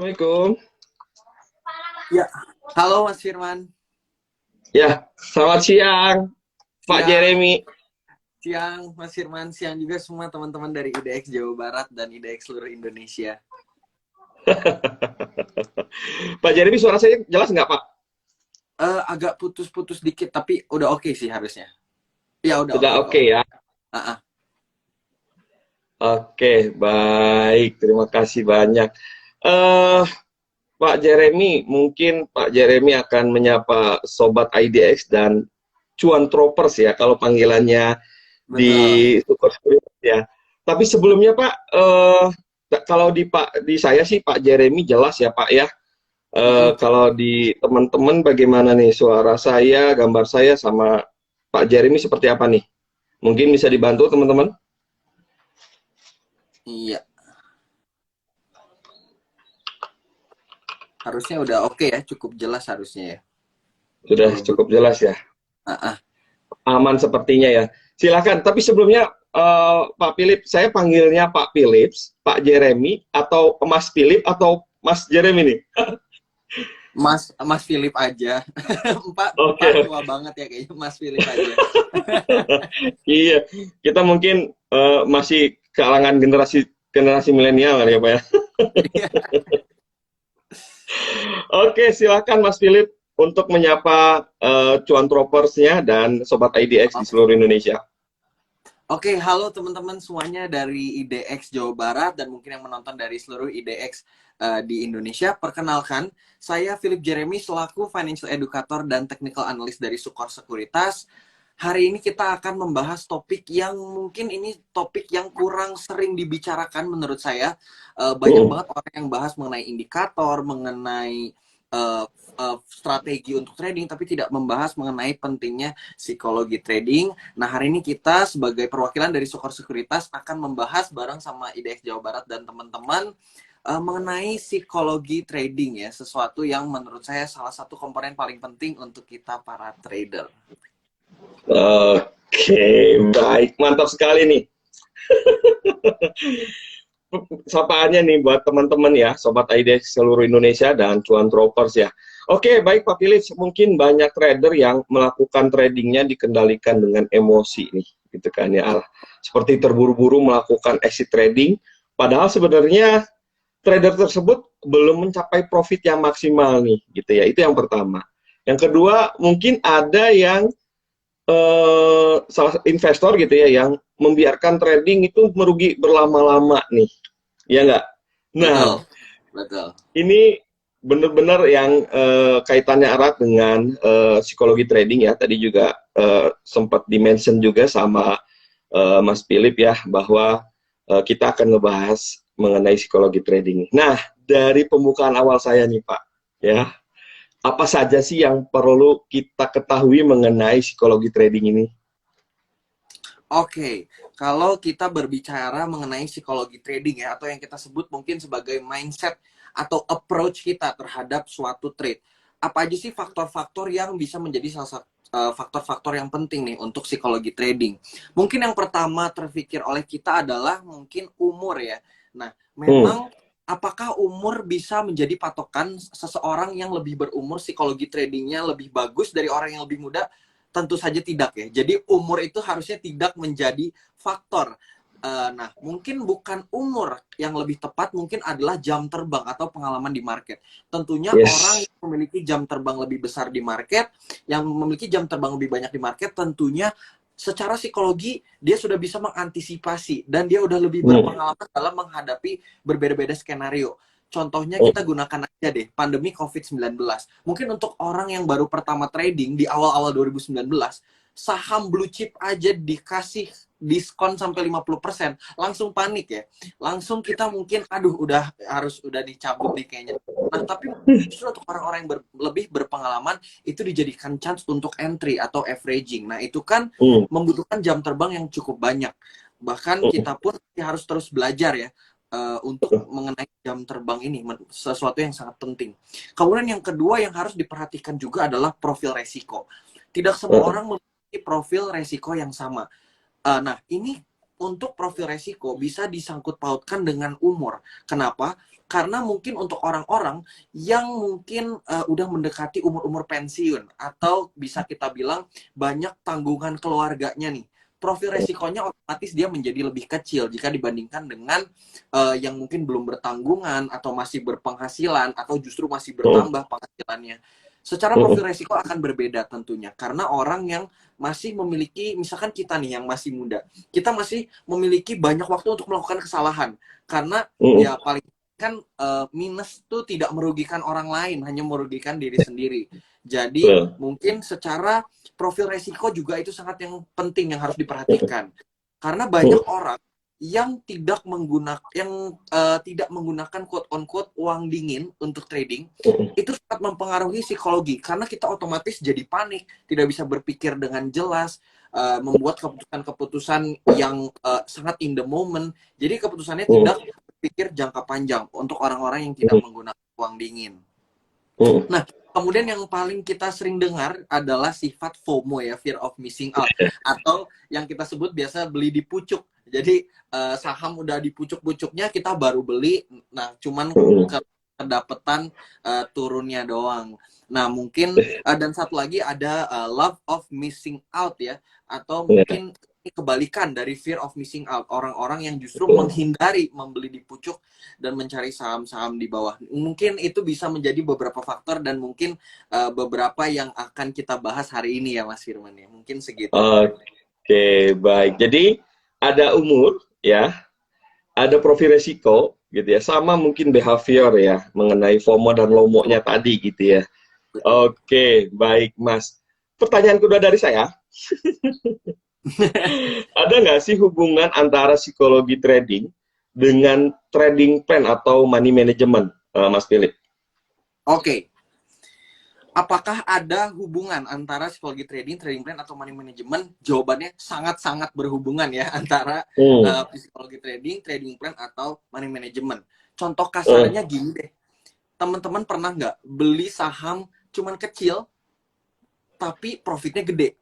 Assalamualaikum. Ya, halo Mas Firman. Ya, selamat siang, Pak Siang, Jeremy. siang Mas Firman, siang juga semua teman-teman dari IDX Jawa Barat dan IDX seluruh Indonesia. Pak Jeremy, suara saya jelas nggak, Pak? Agak putus-putus dikit, tapi udah oke sih harusnya. Ya udah Sudah oke kok. oke ya. Ah, ah. Oke, baik. Terima kasih banyak. Eh, Pak Jeremy, mungkin Pak Jeremy akan menyapa Sobat IDX dan Cuan Tropers ya, kalau panggilannya di Betul. Super Spirit ya. Tapi sebelumnya Pak, kalau di saya sih Pak Jeremy jelas ya Pak ya. Mm-mm. Kalau di teman-teman bagaimana nih suara saya, gambar saya sama Pak Jeremy seperti apa nih? Mungkin bisa dibantu teman-teman? Iya, harusnya udah oke ya, cukup jelas harusnya ya. Sudah Kalau belum, cukup jelas ya. ah, ah. Aman sepertinya ya. Silakan. Tapi sebelumnya Pak Philip, saya panggilnya Pak Philips, Pak Jeremy, atau Mas Philip atau Mas Jeremy nih? Mas Philip aja. Pak Oke. tua banget ya kayaknya Mas Philip aja. Iya, kita mungkin masih kalangan generasi generasi milenial kan ya Pak ya. Oke, silakan Mas Philip untuk menyapa cuan tropersnya dan sobat IDX di seluruh Indonesia. Oke, halo teman-teman semuanya dari IDX Jawa Barat dan mungkin yang menonton dari seluruh IDX di Indonesia. Perkenalkan, saya Philip Jeremy selaku Financial Educator dan Technical Analyst dari Sukor Sekuritas. Hari ini kita akan membahas topik yang mungkin ini topik yang kurang sering dibicarakan menurut saya. Banyak banget orang yang bahas mengenai indikator, mengenai uh, strategi untuk trading, tapi tidak membahas mengenai pentingnya psikologi trading. Nah, hari ini kita sebagai perwakilan dari Sukor Sekuritas akan membahas bareng sama IDX Jawa Barat dan teman-teman mengenai psikologi trading ya, sesuatu yang menurut saya salah satu komponen paling penting untuk kita para trader. Oke, baik, mantap sekali nih. Sapaannya nih buat teman-teman ya, sobat IDX seluruh Indonesia dan cuan tropers ya. Oke, baik Pak Philip, mungkin banyak trader yang melakukan tradingnya dikendalikan dengan emosi nih, gitu kan ya. Seperti terburu-buru melakukan exit trading, padahal sebenarnya trader tersebut belum mencapai profit yang maksimal nih, gitu ya. Itu yang pertama. Yang kedua, mungkin ada yang salah investor gitu ya yang membiarkan trading itu merugi berlama-lama nih, ya nggak? Nah, Betul, betul. ini benar-benar yang kaitannya erat dengan psikologi trading ya. Tadi juga sempat dimention juga sama Mas Philip ya bahwa kita akan ngebahas mengenai psikologi trading. Nah, dari pembukaan awal saya nih Pak, ya apa saja sih yang perlu kita ketahui mengenai psikologi trading ini? Oke, kalau kita berbicara mengenai psikologi trading ya, atau yang kita sebut mungkin sebagai mindset atau approach kita terhadap suatu trade. Apa aja sih faktor-faktor yang bisa menjadi salah satu faktor-faktor yang penting nih untuk psikologi trading? Mungkin yang pertama terpikir oleh kita adalah mungkin umur ya. Nah, Hmm. memang apakah umur bisa menjadi patokan seseorang yang lebih berumur psikologi tradingnya lebih bagus dari orang yang lebih muda? Tentu saja tidak ya. Jadi umur itu harusnya tidak menjadi faktor. Nah, mungkin bukan umur yang lebih tepat, mungkin adalah jam terbang atau pengalaman di market. Tentunya orang Yes. yang memiliki jam terbang lebih besar di market, yang memiliki jam terbang lebih banyak di market, tentunya secara psikologi dia sudah bisa mengantisipasi dan dia udah lebih Hmm. berpengalaman dalam menghadapi berbeda-beda skenario. Contohnya kita gunakan aja deh pandemi COVID-19. Mungkin untuk orang yang baru pertama trading di awal-awal 2019, saham blue chip aja dikasih diskon sampai 50%, langsung panik ya. Langsung kita mungkin aduh udah dicabut nih kayaknya. Nah, tapi justru untuk orang-orang yang lebih berpengalaman itu dijadikan chance untuk entry atau averaging. Nah, itu kan Hmm. membutuhkan jam terbang yang cukup banyak. Bahkan Hmm. kita pun harus terus belajar ya untuk mengenai jam terbang ini, sesuatu yang sangat penting. Kemudian yang kedua yang harus diperhatikan juga adalah profil resiko. Tidak semua Hmm. orang memiliki profil resiko yang sama. Nah, ini untuk profil resiko bisa disangkut pautkan dengan umur. Kenapa? Karena mungkin untuk orang-orang yang mungkin udah mendekati umur-umur pensiun atau bisa kita bilang banyak tanggungan keluarganya nih. Profil resikonya otomatis dia menjadi lebih kecil jika dibandingkan dengan yang mungkin belum bertanggungan atau masih berpenghasilan atau justru masih bertambah penghasilannya. Secara profil resiko akan berbeda tentunya karena orang yang masih memiliki, misalkan kita nih yang masih muda, kita masih memiliki banyak waktu untuk melakukan kesalahan karena ya paling kan minus tuh tidak merugikan orang lain, hanya merugikan diri sendiri. Jadi mungkin secara profil resiko juga itu sangat yang penting yang harus diperhatikan karena banyak orang yang tidak menggunakan quote on quote uang dingin untuk trading itu sangat mempengaruhi psikologi karena kita otomatis jadi panik, tidak bisa berpikir dengan jelas, membuat keputusan-keputusan yang sangat in the moment. Jadi keputusannya tidak berpikir jangka panjang untuk orang-orang yang tidak menggunakan uang dingin. Nah, kemudian yang paling kita sering dengar adalah sifat FOMO ya, fear of missing out, atau yang kita sebut biasa beli di pucuk. Jadi saham udah di pucuk-pucuknya kita baru beli, nah cuman kedapatan turunnya doang. Nah mungkin dan satu lagi ada love of missing out ya, atau mungkin kebalikan dari fear of missing out, orang-orang yang justru menghindari membeli di pucuk dan mencari saham-saham di bawah. Mungkin itu bisa menjadi beberapa faktor dan mungkin beberapa yang akan kita bahas hari ini ya Mas Firman ya. Mungkin segitu. Oke, baik. Jadi ada umur ya, ada profil resiko gitu ya, sama mungkin behavior ya mengenai FOMO dan LOMO-nya tadi gitu ya. Oke, baik Mas. Pertanyaan kedua dari saya. Ada nggak sih hubungan antara psikologi trading dengan trading plan atau money management, Mas Philip? Oke. Apakah ada hubungan antara psikologi trading, trading plan, atau money management? Jawabannya sangat-sangat berhubungan ya antara psikologi trading, trading plan, atau money management. Contoh kasarnya gini deh. Teman-teman pernah nggak beli saham cuman kecil, tapi profitnya gede?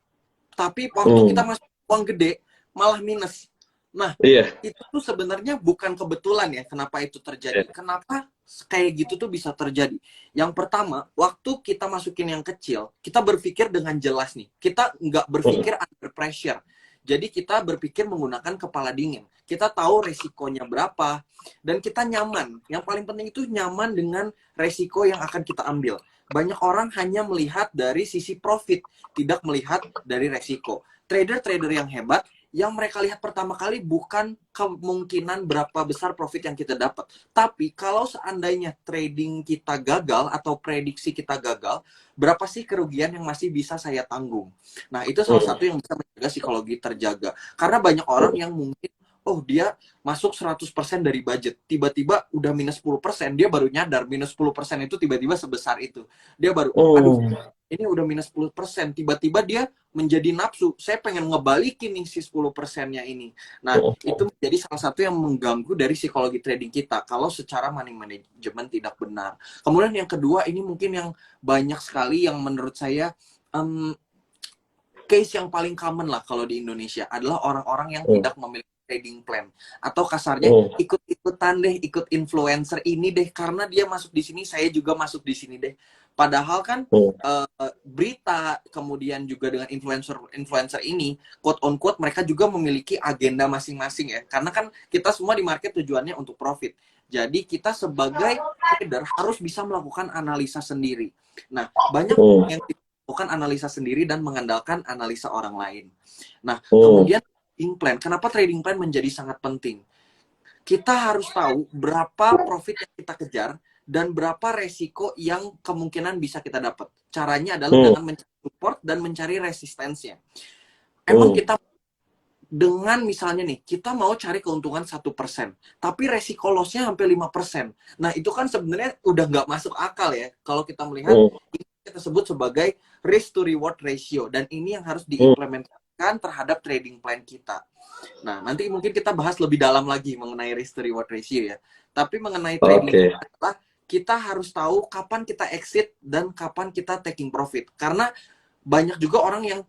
Tapi waktu kita masuk uang gede, malah minus. Nah, itu tuh sebenarnya bukan kebetulan ya kenapa itu terjadi. Kenapa kayak gitu tuh bisa terjadi? Yang pertama, waktu kita masukin yang kecil, kita berpikir dengan jelas nih. Kita nggak berpikir under pressure. Jadi kita berpikir menggunakan kepala dingin. Kita tahu resikonya berapa, dan kita nyaman. Yang paling penting itu nyaman dengan resiko yang akan kita ambil. Banyak orang hanya melihat dari sisi profit, tidak melihat dari resiko. Trader-trader yang hebat, yang mereka lihat pertama kali bukan kemungkinan berapa besar profit yang kita dapat. Tapi kalau seandainya trading kita gagal atau prediksi kita gagal, berapa sih kerugian yang masih bisa saya tanggung? Nah, itu salah satu yang bisa menjaga psikologi terjaga. Karena banyak orang yang mungkin, oh dia masuk 100% dari budget, tiba-tiba udah minus 10%, dia baru nyadar minus 10% itu tiba-tiba sebesar itu. Dia baru, aduh, ini udah minus 10%, tiba-tiba dia menjadi nafsu, saya pengen ngebalikin nih si 10%-nya ini. Nah, itu menjadi salah satu yang mengganggu dari psikologi trading kita, kalau secara money management tidak benar. Kemudian yang kedua, ini mungkin yang banyak sekali yang menurut saya, case yang paling common lah kalau di Indonesia, adalah orang-orang yang tidak memiliki trading plan. Atau kasarnya, ikut-ikutan deh, ikut influencer ini deh, karena dia masuk di sini, saya juga masuk di sini deh. Padahal kan berita, kemudian juga dengan influencer ini, quote on quote, mereka juga memiliki agenda masing-masing ya. Karena kan kita semua di market tujuannya untuk profit. Jadi kita sebagai trader harus bisa melakukan analisa sendiri. Nah, banyak yang melakukan analisa sendiri dan mengandalkan analisa orang lain. Nah, kemudian trading plan. Kenapa trading plan menjadi sangat penting? Kita harus tahu berapa profit yang kita kejar dan berapa resiko yang kemungkinan bisa kita dapat. Caranya adalah dengan mencari support dan mencari resistensinya. Emang kita dengan misalnya nih, kita mau cari keuntungan 1%, tapi resiko loss-nya sampai 5%. Nah, itu kan sebenarnya udah nggak masuk akal ya. Kalau kita melihat, ini kita sebut sebagai risk to reward ratio. Dan ini yang harus diimplementasikan terhadap trading plan kita. Nah, nanti mungkin kita bahas lebih dalam lagi mengenai risk to reward ratio ya. Tapi mengenai trading adalah kita harus tahu kapan kita exit dan kapan kita taking profit. Karena banyak juga orang yang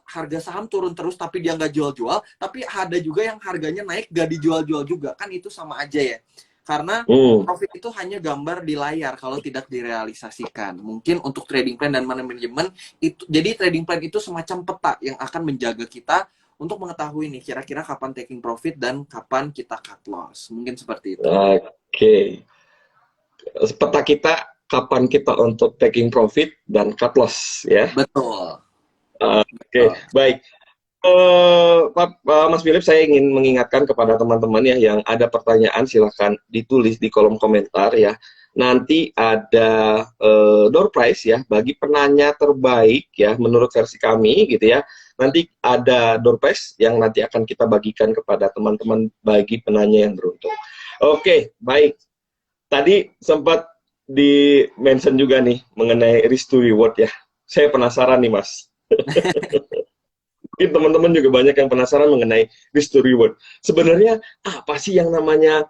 harga saham turun terus tapi dia nggak jual-jual, tapi ada juga yang harganya naik nggak dijual-jual juga, kan itu sama aja ya. Karena profit itu hanya gambar di layar kalau tidak direalisasikan. Mungkin untuk trading plan dan manajemen itu, jadi trading plan itu semacam peta yang akan menjaga kita untuk mengetahui nih kira-kira kapan taking profit dan kapan kita cut loss. Mungkin seperti itu. Oke. Peta kita kapan kita untuk taking profit dan cut loss ya. Betul. Oke, baik. Mas Philip, saya ingin mengingatkan kepada teman-teman ya yang ada pertanyaan silahkan ditulis di kolom komentar ya. Nanti ada door prize ya bagi penanya terbaik ya menurut versi kami gitu ya. Nanti ada door prize yang nanti akan kita bagikan kepada teman-teman bagi penanya yang beruntung. Oke, baik. Tadi sempat di-mention juga nih mengenai risk to reward ya. Saya penasaran nih Mas. Mungkin teman-teman juga banyak yang penasaran mengenai risk to reward. Sebenarnya apa sih yang namanya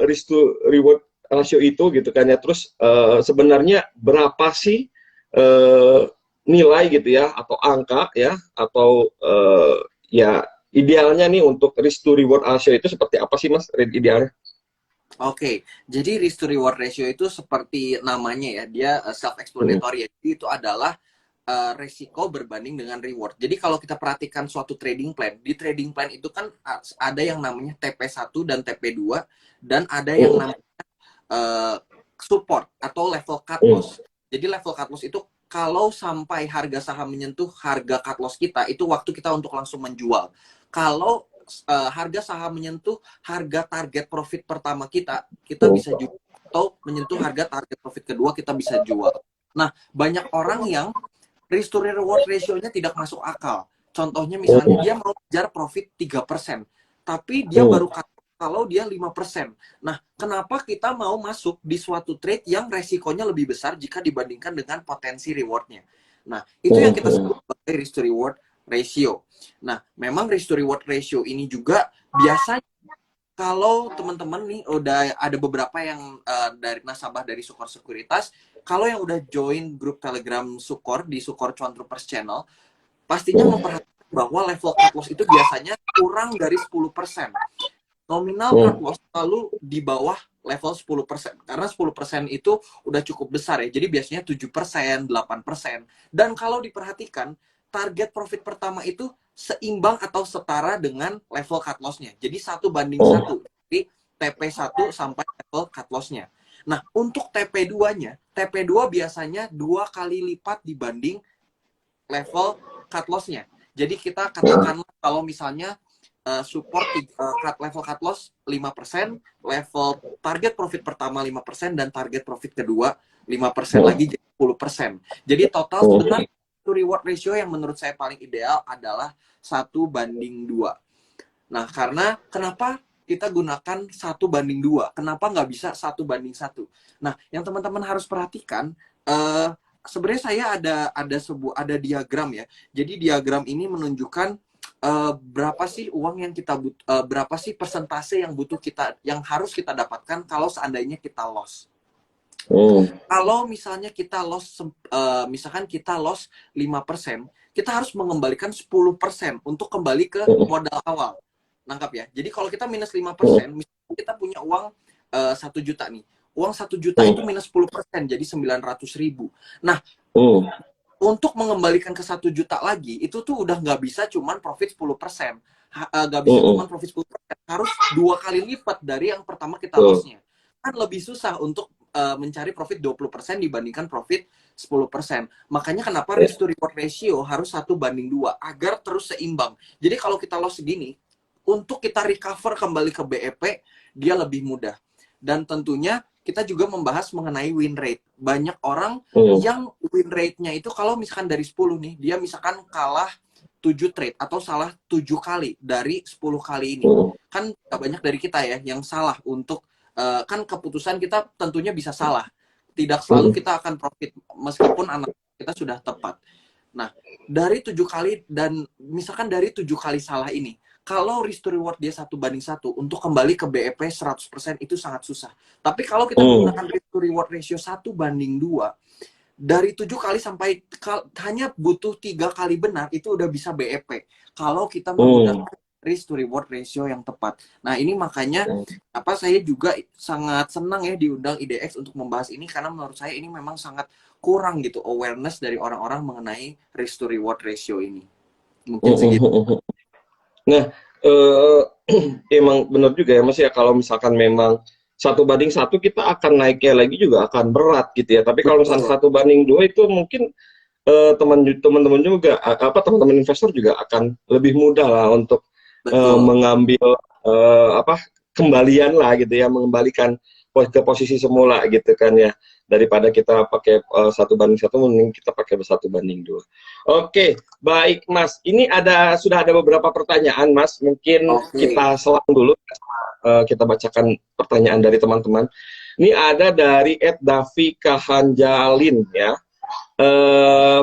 risk to reward ratio itu gitu kan ya. Terus sebenarnya berapa sih nilai gitu ya atau angka ya atau ya idealnya nih untuk risk to reward ratio itu seperti apa sih Mas idealnya? Oke, jadi risk to reward ratio itu seperti namanya ya, dia self-explanatory. Jadi itu adalah resiko berbanding dengan reward. Jadi kalau kita perhatikan suatu trading plan, di trading plan itu kan ada yang namanya TP1 dan TP2, dan ada yang namanya support atau level cut loss. Jadi level cut loss itu kalau sampai harga saham menyentuh harga cut loss kita, itu waktu kita untuk langsung menjual. Kalau harga saham menyentuh harga target profit pertama kita bisa jual, atau menyentuh harga target profit kedua kita bisa jual. Nah, banyak orang yang risk to reward ratio-nya tidak masuk akal. Contohnya misalnya dia mau kejar profit 3%, tapi dia baru kalau dia 5%. Nah, kenapa kita mau masuk di suatu trade yang resikonya lebih besar jika dibandingkan dengan potensi reward-nya? Nah, itu yang kita sebut sebagai risk to reward ratio. Nah, memang risk to reward ratio ini juga biasanya kalau teman-teman nih udah ada beberapa yang dari nasabah dari Sukor Sekuritas, kalau yang udah join grup Telegram Sukor di Sukor Cuan Troopers Channel, pastinya memperhatikan bahwa level cut loss itu biasanya kurang dari 10%. Nominal cut loss selalu di bawah level 10%. Karena 10% itu udah cukup besar ya. Jadi biasanya 7%, 8%. Dan kalau diperhatikan, target profit pertama itu seimbang atau setara dengan level cut loss-nya. Jadi 1:1. Jadi TP1 sampai level cut loss-nya. Nah, untuk TP2-nya, TP2 biasanya 2 kali lipat dibanding level cut loss-nya. Jadi kita katakan kalau misalnya support level cut loss 5%, level target profit pertama 5%, dan target profit kedua 5% lagi jadi 10%. Jadi total sebenarnya reward ratio yang menurut saya paling ideal adalah 1:2. Nah, karena kenapa kita gunakan 1:2? Kenapa nggak bisa 1:1? Nah, yang teman-teman harus perhatikan, sebenarnya saya ada diagram ya. Jadi diagram ini menunjukkan berapa sih uang yang kita berapa sih persentase yang harus kita dapatkan kalau seandainya kita loss. Kalau misalnya kita loss, misalkan kita loss 5%, kita harus mengembalikan 10% untuk kembali ke modal awal. Nangkap ya? Jadi kalau kita minus 5%, misalnya kita punya uang 1 juta nih. Uang 1 juta itu minus 10%, jadi 900.000. Nah, untuk mengembalikan ke 1 juta lagi, itu tuh udah nggak bisa cuman profit 10%. Nggak bisa cuman profit 10%. Harus 2 kali lipat dari yang pertama kita loss-nya. Kan lebih susah untuk mencari profit 20% dibandingkan profit 10%. Makanya kenapa risk to reward ratio harus 1:2 agar terus seimbang. Jadi kalau kita loss segini, untuk kita recover kembali ke BEP, dia lebih mudah. Dan tentunya kita juga membahas mengenai win rate. Banyak orang yang win rate-nya itu kalau misalkan dari 10 nih, dia misalkan kalah 7 trade atau salah 7 kali dari 10 kali ini. Kan banyak dari kita ya yang salah untuk kan keputusan kita tentunya bisa salah. Tidak selalu kita akan profit meskipun anak kita sudah tepat. Nah, dari 7 kali dan misalkan dari 7 kali salah ini, kalau risk to reward dia 1:1, untuk kembali ke BEP 100% itu sangat susah. Tapi kalau kita menggunakan risk to reward ratio 1:2, dari 7 kali sampai hanya butuh 3 kali benar itu udah bisa BEP kalau kita menggunakan risk to reward ratio yang tepat. Nah ini makanya apa saya juga sangat senang ya diundang IDX untuk membahas ini, karena menurut saya ini memang sangat kurang gitu awareness dari orang-orang mengenai risk to reward ratio ini. Mungkin segitu. Nah, emang benar juga ya Mas ya, kalau misalkan memang 1:1 kita akan naiknya lagi juga akan berat gitu ya. Tapi kalau misalkan 1:2 itu mungkin teman-teman juga teman-teman investor juga akan lebih mudah lah untuk mengambil kembalian lah gitu ya, mengembalikan ke posisi semula gitu kan ya, daripada kita pakai 1:1, mending kita pakai 1:2. Oke, baik Mas, ini sudah ada beberapa pertanyaan Mas, mungkin kita selang dulu, kita bacakan pertanyaan dari teman-teman. Ini ada dari @Davi Kahanjalin ya.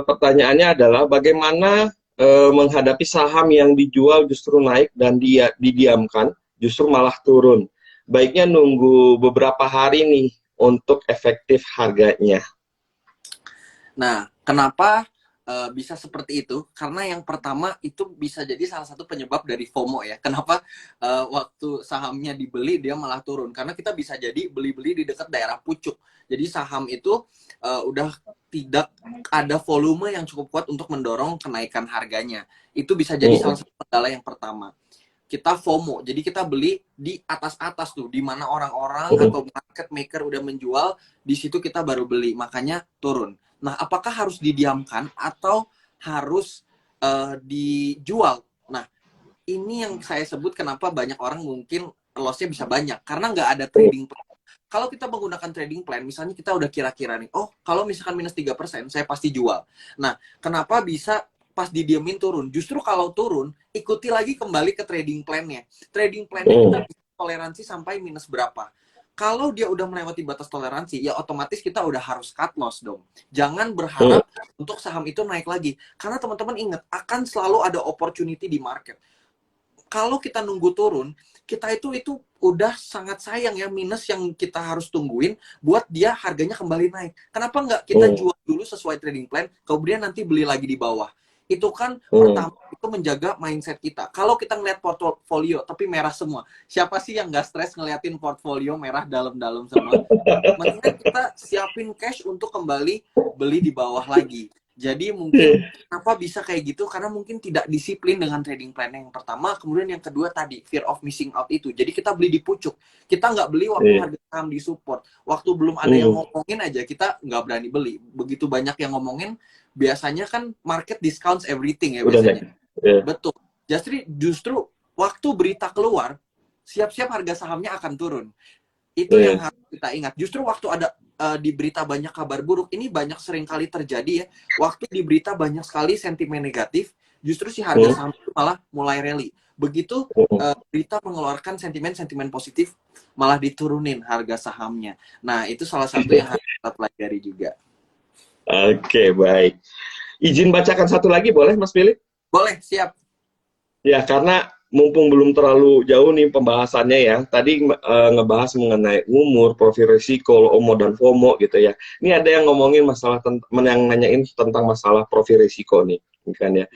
Pertanyaannya adalah bagaimana menghadapi saham yang dijual justru naik dan dia didiamkan justru malah turun. Baiknya nunggu beberapa hari nih untuk efektif harganya. Nah, kenapa bisa seperti itu? Karena yang pertama itu bisa jadi salah satu penyebab dari FOMO ya. Kenapa waktu sahamnya dibeli dia malah turun? Karena kita bisa jadi beli-beli di dekat daerah pucuk. Jadi saham itu udah tidak ada volume yang cukup kuat untuk mendorong kenaikan harganya. Itu bisa jadi salah satu kendala yang pertama. Kita FOMO, jadi kita beli di atas-atas tuh, di mana orang-orang atau market maker udah menjual, di situ kita baru beli, makanya turun. Nah, apakah harus didiamkan atau harus dijual? Nah, ini yang saya sebut kenapa banyak orang mungkin loss-nya bisa banyak, karena nggak ada trading plan. Kalau kita menggunakan trading plan, misalnya kita udah kira-kira nih, oh kalau misalkan minus 3%, saya pasti jual. Nah, kenapa bisa pas didiemin turun? Justru kalau turun, ikuti lagi kembali ke trading plan-nya. Trading plan-nya kita bisa toleransi sampai minus berapa. Kalau dia udah melewati batas toleransi, ya otomatis kita udah harus cut loss dong. Jangan berharap untuk saham itu naik lagi. Karena teman-teman ingat, akan selalu ada opportunity di market. Kalau kita nunggu turun, kita itu udah sangat sayang ya, minus yang kita harus tungguin buat dia harganya kembali naik. Kenapa nggak kita jual dulu sesuai trading plan, kemudian nanti beli lagi di bawah? Itu kan pertama itu menjaga mindset kita. Kalau kita ngeliat portfolio tapi merah semua, siapa sih yang nggak stres ngeliatin portfolio merah dalam-dalam semua? Mendingan kita siapin cash untuk kembali beli di bawah lagi. Jadi mungkin kenapa bisa kayak gitu, karena mungkin tidak disiplin dengan trading plan yang pertama. Kemudian yang kedua tadi, fear of missing out itu. Jadi kita beli di pucuk, kita nggak beli waktu harga saham di support. Waktu belum ada yang ngomongin aja kita nggak berani beli. Begitu banyak yang ngomongin, biasanya kan market discounts everything ya biasanya. Betul. Justru waktu berita keluar, siap-siap harga sahamnya akan turun. Itu yang harus kita ingat. Justru waktu ada di berita banyak kabar buruk, ini banyak sering kali terjadi ya. Waktu di berita banyak sekali sentimen negatif, justru si harga saham itu malah mulai rally. Begitu berita mengeluarkan sentimen-sentimen positif, malah diturunin harga sahamnya. Nah, itu salah satu yang harus kita pelajari juga. Oke, baik. Izin bacakan satu lagi boleh Mas Philip? Boleh, siap. Ya, karena mumpung belum terlalu jauh nih pembahasannya ya. Tadi ngebahas mengenai umur, profil risiko, OMO dan FOMO gitu ya. Ini ada yang ngomongin masalah yang nanyain tentang masalah profil risiko nih, kan ya.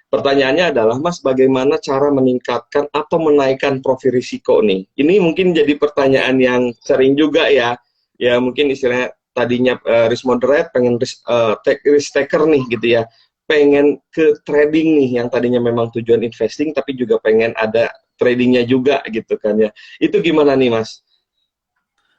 Pertanyaannya adalah, Mas, bagaimana cara meningkatkan atau menaikkan profil risiko nih? Ini mungkin jadi pertanyaan yang sering juga ya. Ya mungkin istilahnya tadinya risk moderate, pengen risk taker nih gitu ya. Pengen ke trading nih, yang tadinya memang tujuan investing tapi juga pengen ada tradingnya juga gitu kan ya. Itu gimana nih Mas?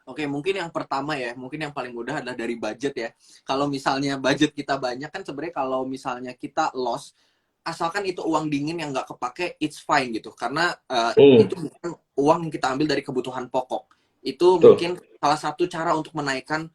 Oke, mungkin yang pertama ya, mungkin yang paling mudah adalah dari budget ya. Kalau misalnya budget kita banyak kan sebenarnya kalau misalnya kita loss, asalkan itu uang dingin yang nggak kepake, it's fine gitu. Karena itu bukan uang yang kita ambil dari kebutuhan pokok. Itu mungkin salah satu cara untuk menaikkan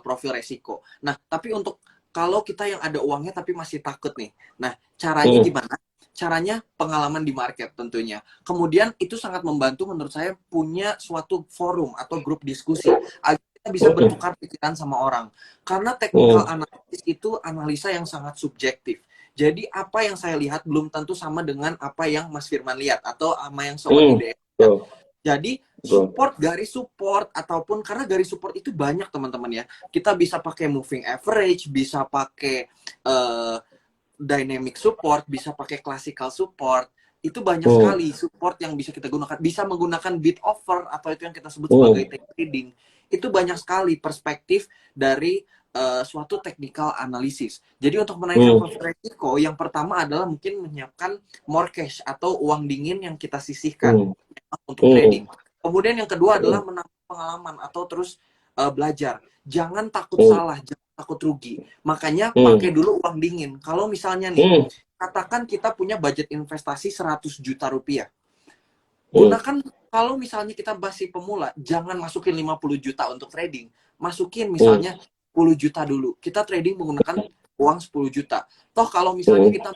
profil resiko. Nah, tapi untuk kalau kita yang ada uangnya tapi masih takut nih. Nah, caranya gimana? Caranya pengalaman di market tentunya. Kemudian itu sangat membantu menurut saya punya suatu forum atau grup diskusi agar kita bisa bertukar pikiran sama orang. Karena technical analysis itu analisa yang sangat subjektif. Jadi apa yang saya lihat belum tentu sama dengan apa yang Mas Firman lihat atau sama yang sobat IDX lihat. Jadi betul. support, garis support, ataupun karena garis support itu banyak teman-teman ya. Kita bisa pakai moving average, bisa pakai uh, dynamic support, bisa pakai classical support. Itu banyak Hmm, sekali support yang bisa kita gunakan. Bisa menggunakan bid offer atau itu yang kita sebut sebagai hmm, take trading. Itu banyak sekali perspektif dari suatu technical analysis. Jadi untuk menaikkan hmm, profit resiko, yang pertama adalah mungkin menyiapkan more cash atau uang dingin yang kita sisihkan hmm, untuk hmm, trading. Kemudian yang kedua adalah hmm, menambah pengalaman atau terus belajar. Jangan takut hmm, salah, jangan takut rugi. Makanya hmm, pakai dulu uang dingin. Kalau misalnya nih, hmm, katakan kita punya budget investasi 100 juta rupiah. hmm, Gunakan, kalau misalnya kita masih pemula, jangan masukin 50 juta untuk trading. Masukin hmm, misalnya 10 juta dulu. Kita trading menggunakan uang 10 juta. Toh kalau misalnya hmm, kita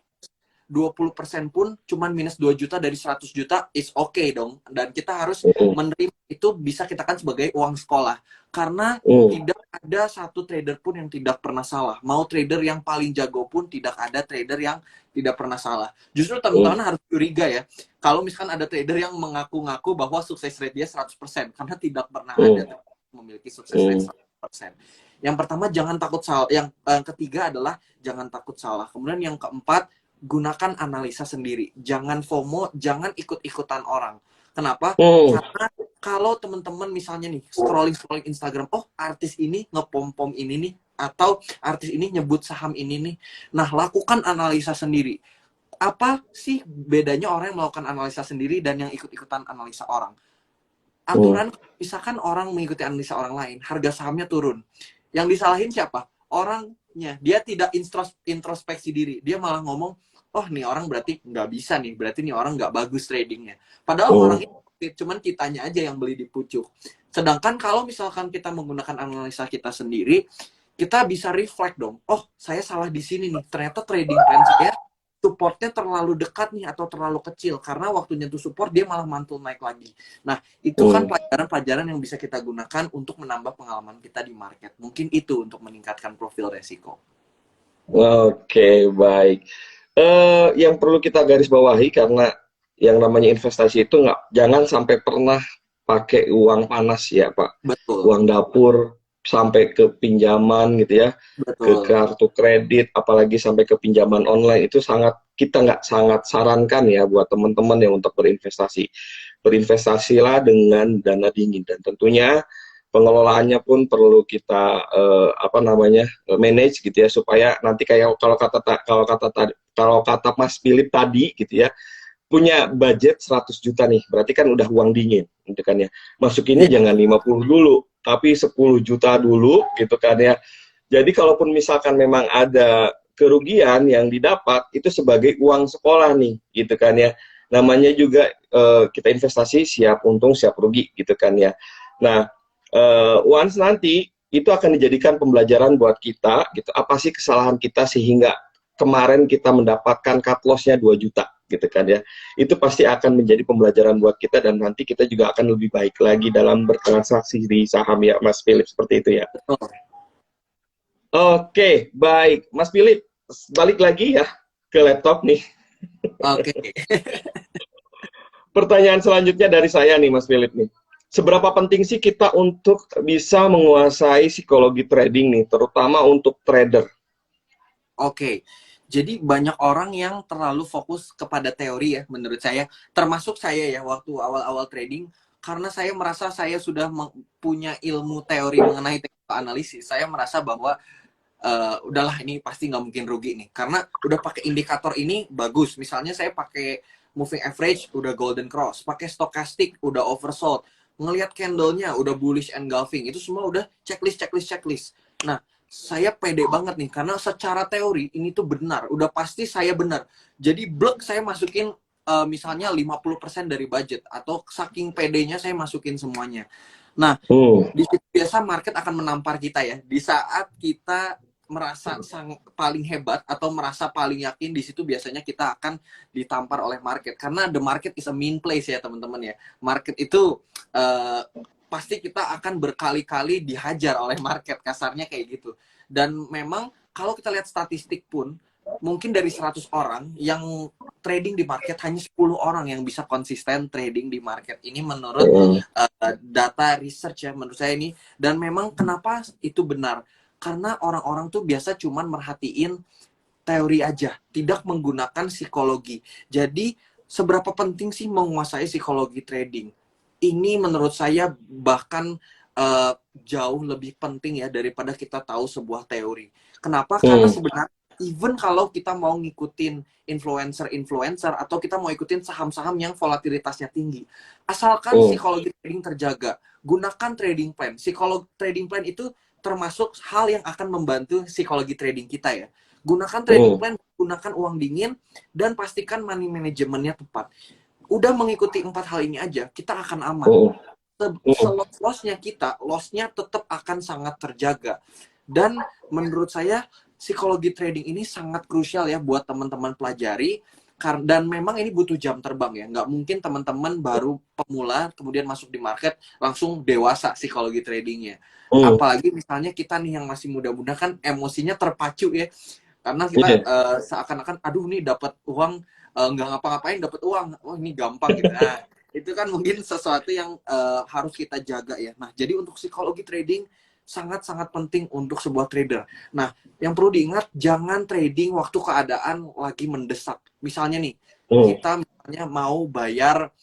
20% pun cuman minus 2 juta dari 100 juta, is okay dong. Dan kita harus hmm, menerima itu, bisa kita kan sebagai uang sekolah. Karena hmm, tidak ada satu trader pun yang tidak pernah salah. Mau trader yang paling jago pun tidak ada trader yang tidak pernah salah. Justru hmm, teman-teman harus curiga ya. Kalau misalkan ada trader yang mengaku-ngaku bahwa sukses rate dia 100%, karena tidak pernah ada hmm, memiliki sukses rate hmm, 100%. Yang pertama, jangan takut salah. Yang ketiga adalah jangan takut salah. Kemudian yang keempat, gunakan analisa sendiri. Jangan FOMO, jangan ikut-ikutan orang. Kenapa? hmm, Karena kalau teman-teman misalnya nih scrolling Instagram, oh artis ini ngepom-pom ini nih, atau artis ini nyebut saham ini nih. Nah, lakukan analisa sendiri. Apa sih bedanya orang yang melakukan analisa sendiri dan yang ikut-ikutan analisa orang? hmm. Aturan, misalkan orang mengikuti analisa orang lain, harga sahamnya turun. Yang disalahin siapa? Orangnya. Dia tidak introspeksi diri. Dia malah ngomong, oh nih orang berarti nggak bisa nih, berarti nih orang nggak bagus tradingnya. Padahal orang Hmm. itu cuman kitanya aja yang beli di pucuk. Sedangkan kalau misalkan kita menggunakan analisa kita sendiri, kita bisa reflect dong. Oh, saya salah di sini nih. Ternyata trading plan saya supportnya terlalu dekat nih atau terlalu kecil, karena waktunya tuh support dia malah mantul naik lagi. Nah, itu kan Hmm. pelajaran-pelajaran yang bisa kita gunakan untuk menambah pengalaman kita di market. Mungkin itu untuk meningkatkan profil resiko. Oke, baik. Yang perlu kita garis bawahi karena yang namanya investasi itu jangan sampai pernah pakai uang panas ya, Pak. Betul, Uang dapur sampai ke pinjaman gitu ya, ke betul. kartu kredit, apalagi sampai ke pinjaman online itu kita nggak sangat sarankan ya buat teman-teman yang untuk berinvestasi. Berinvestasilah dengan dana dingin dan tentunya pengelolaannya pun perlu kita manage gitu ya supaya nanti kayak kalau kata Mas Philip tadi gitu ya punya budget 100 juta nih berarti kan udah uang dingin gitu kan ya masukinnya Iya, jangan 50 dulu tapi 10 juta dulu gitu kan ya jadi kalaupun misalkan memang ada kerugian yang didapat itu sebagai uang sekolah nih gitu kan ya namanya juga kita investasi siap untung siap rugi gitu kan ya nah once nanti itu akan dijadikan pembelajaran buat kita gitu apa sih kesalahan kita sehingga kemarin kita mendapatkan cut loss-nya 2 juta gitu kan ya itu pasti akan menjadi pembelajaran buat kita dan nanti kita juga akan lebih baik lagi dalam bertransaksi di saham ya Mas Philip seperti itu ya betul. oke baik Mas Philip balik lagi ya ke laptop nih Oke. pertanyaan selanjutnya dari saya nih Mas Philip nih seberapa penting sih kita untuk bisa menguasai psikologi trading nih, terutama untuk trader? Oke. Jadi banyak orang yang terlalu fokus kepada teori ya, menurut saya. Termasuk saya ya, waktu awal-awal trading. Karena saya merasa saya sudah punya ilmu teori mengenai teknik analisis. Saya merasa bahwa udahlah ini pasti nggak mungkin rugi nih. Karena udah pakai indikator ini bagus. Misalnya saya pakai moving average, udah golden cross. Pakai stochastic, udah oversold. Ngelihat candle-nya, udah bullish engulfing. Itu semua udah checklist. Nah, saya pede banget nih karena secara teori ini tuh benar, udah pasti saya benar. Jadi blok saya masukin misalnya 50% dari budget atau saking pedenya saya masukin semuanya. Nah, Hmm, di situ biasa market akan menampar kita ya. Di saat kita merasa paling hebat atau merasa paling yakin, di situ biasanya kita akan ditampar oleh market karena the market is a mean place ya teman-teman ya. Market itu uh, pasti kita akan berkali-kali dihajar oleh market, kasarnya kayak gitu. Dan memang kalau kita lihat statistik pun mungkin dari 100 orang yang trading di market, hanya 10 orang yang bisa konsisten trading di market. Ini menurut data research ya, menurut saya ini. Dan memang kenapa itu benar? Karena orang-orang tuh biasa cuman merhatiin teori aja, tidak menggunakan psikologi. Jadi, seberapa penting sih menguasai psikologi trading? Ini menurut saya bahkan jauh lebih penting ya daripada kita tahu sebuah teori. Kenapa? Karena sebenarnya even kalau kita mau ngikutin influencer-influencer atau kita mau ikutin saham-saham yang volatilitasnya tinggi, asalkan psikologi trading terjaga, gunakan trading plan. Psikologi trading plan itu termasuk hal yang akan membantu psikologi trading kita ya. Gunakan trading plan, gunakan uang dingin, dan pastikan money manajemennya tepat. Udah mengikuti 4 hal ini aja, kita akan aman. Selos-losnya kita, lossnya tetap akan sangat terjaga. Dan menurut saya, psikologi trading ini sangat krusial ya buat teman-teman pelajari. Dan memang ini butuh jam terbang ya. Nggak mungkin teman-teman baru pemula, kemudian masuk di market, langsung dewasa psikologi tradingnya. Apalagi misalnya kita nih yang masih muda-muda kan emosinya terpacu ya. Karena kita seakan-akan, aduh nih dapat uang, nggak ngapa-ngapain dapat uang. Oh ini gampang gitu. Nah, itu kan mungkin sesuatu yang harus kita jaga ya. Nah, jadi untuk psikologi trading sangat-sangat penting untuk sebuah trader. Nah, yang perlu diingat, jangan trading waktu keadaan lagi mendesak. Misalnya nih, kita misalnya mau bayar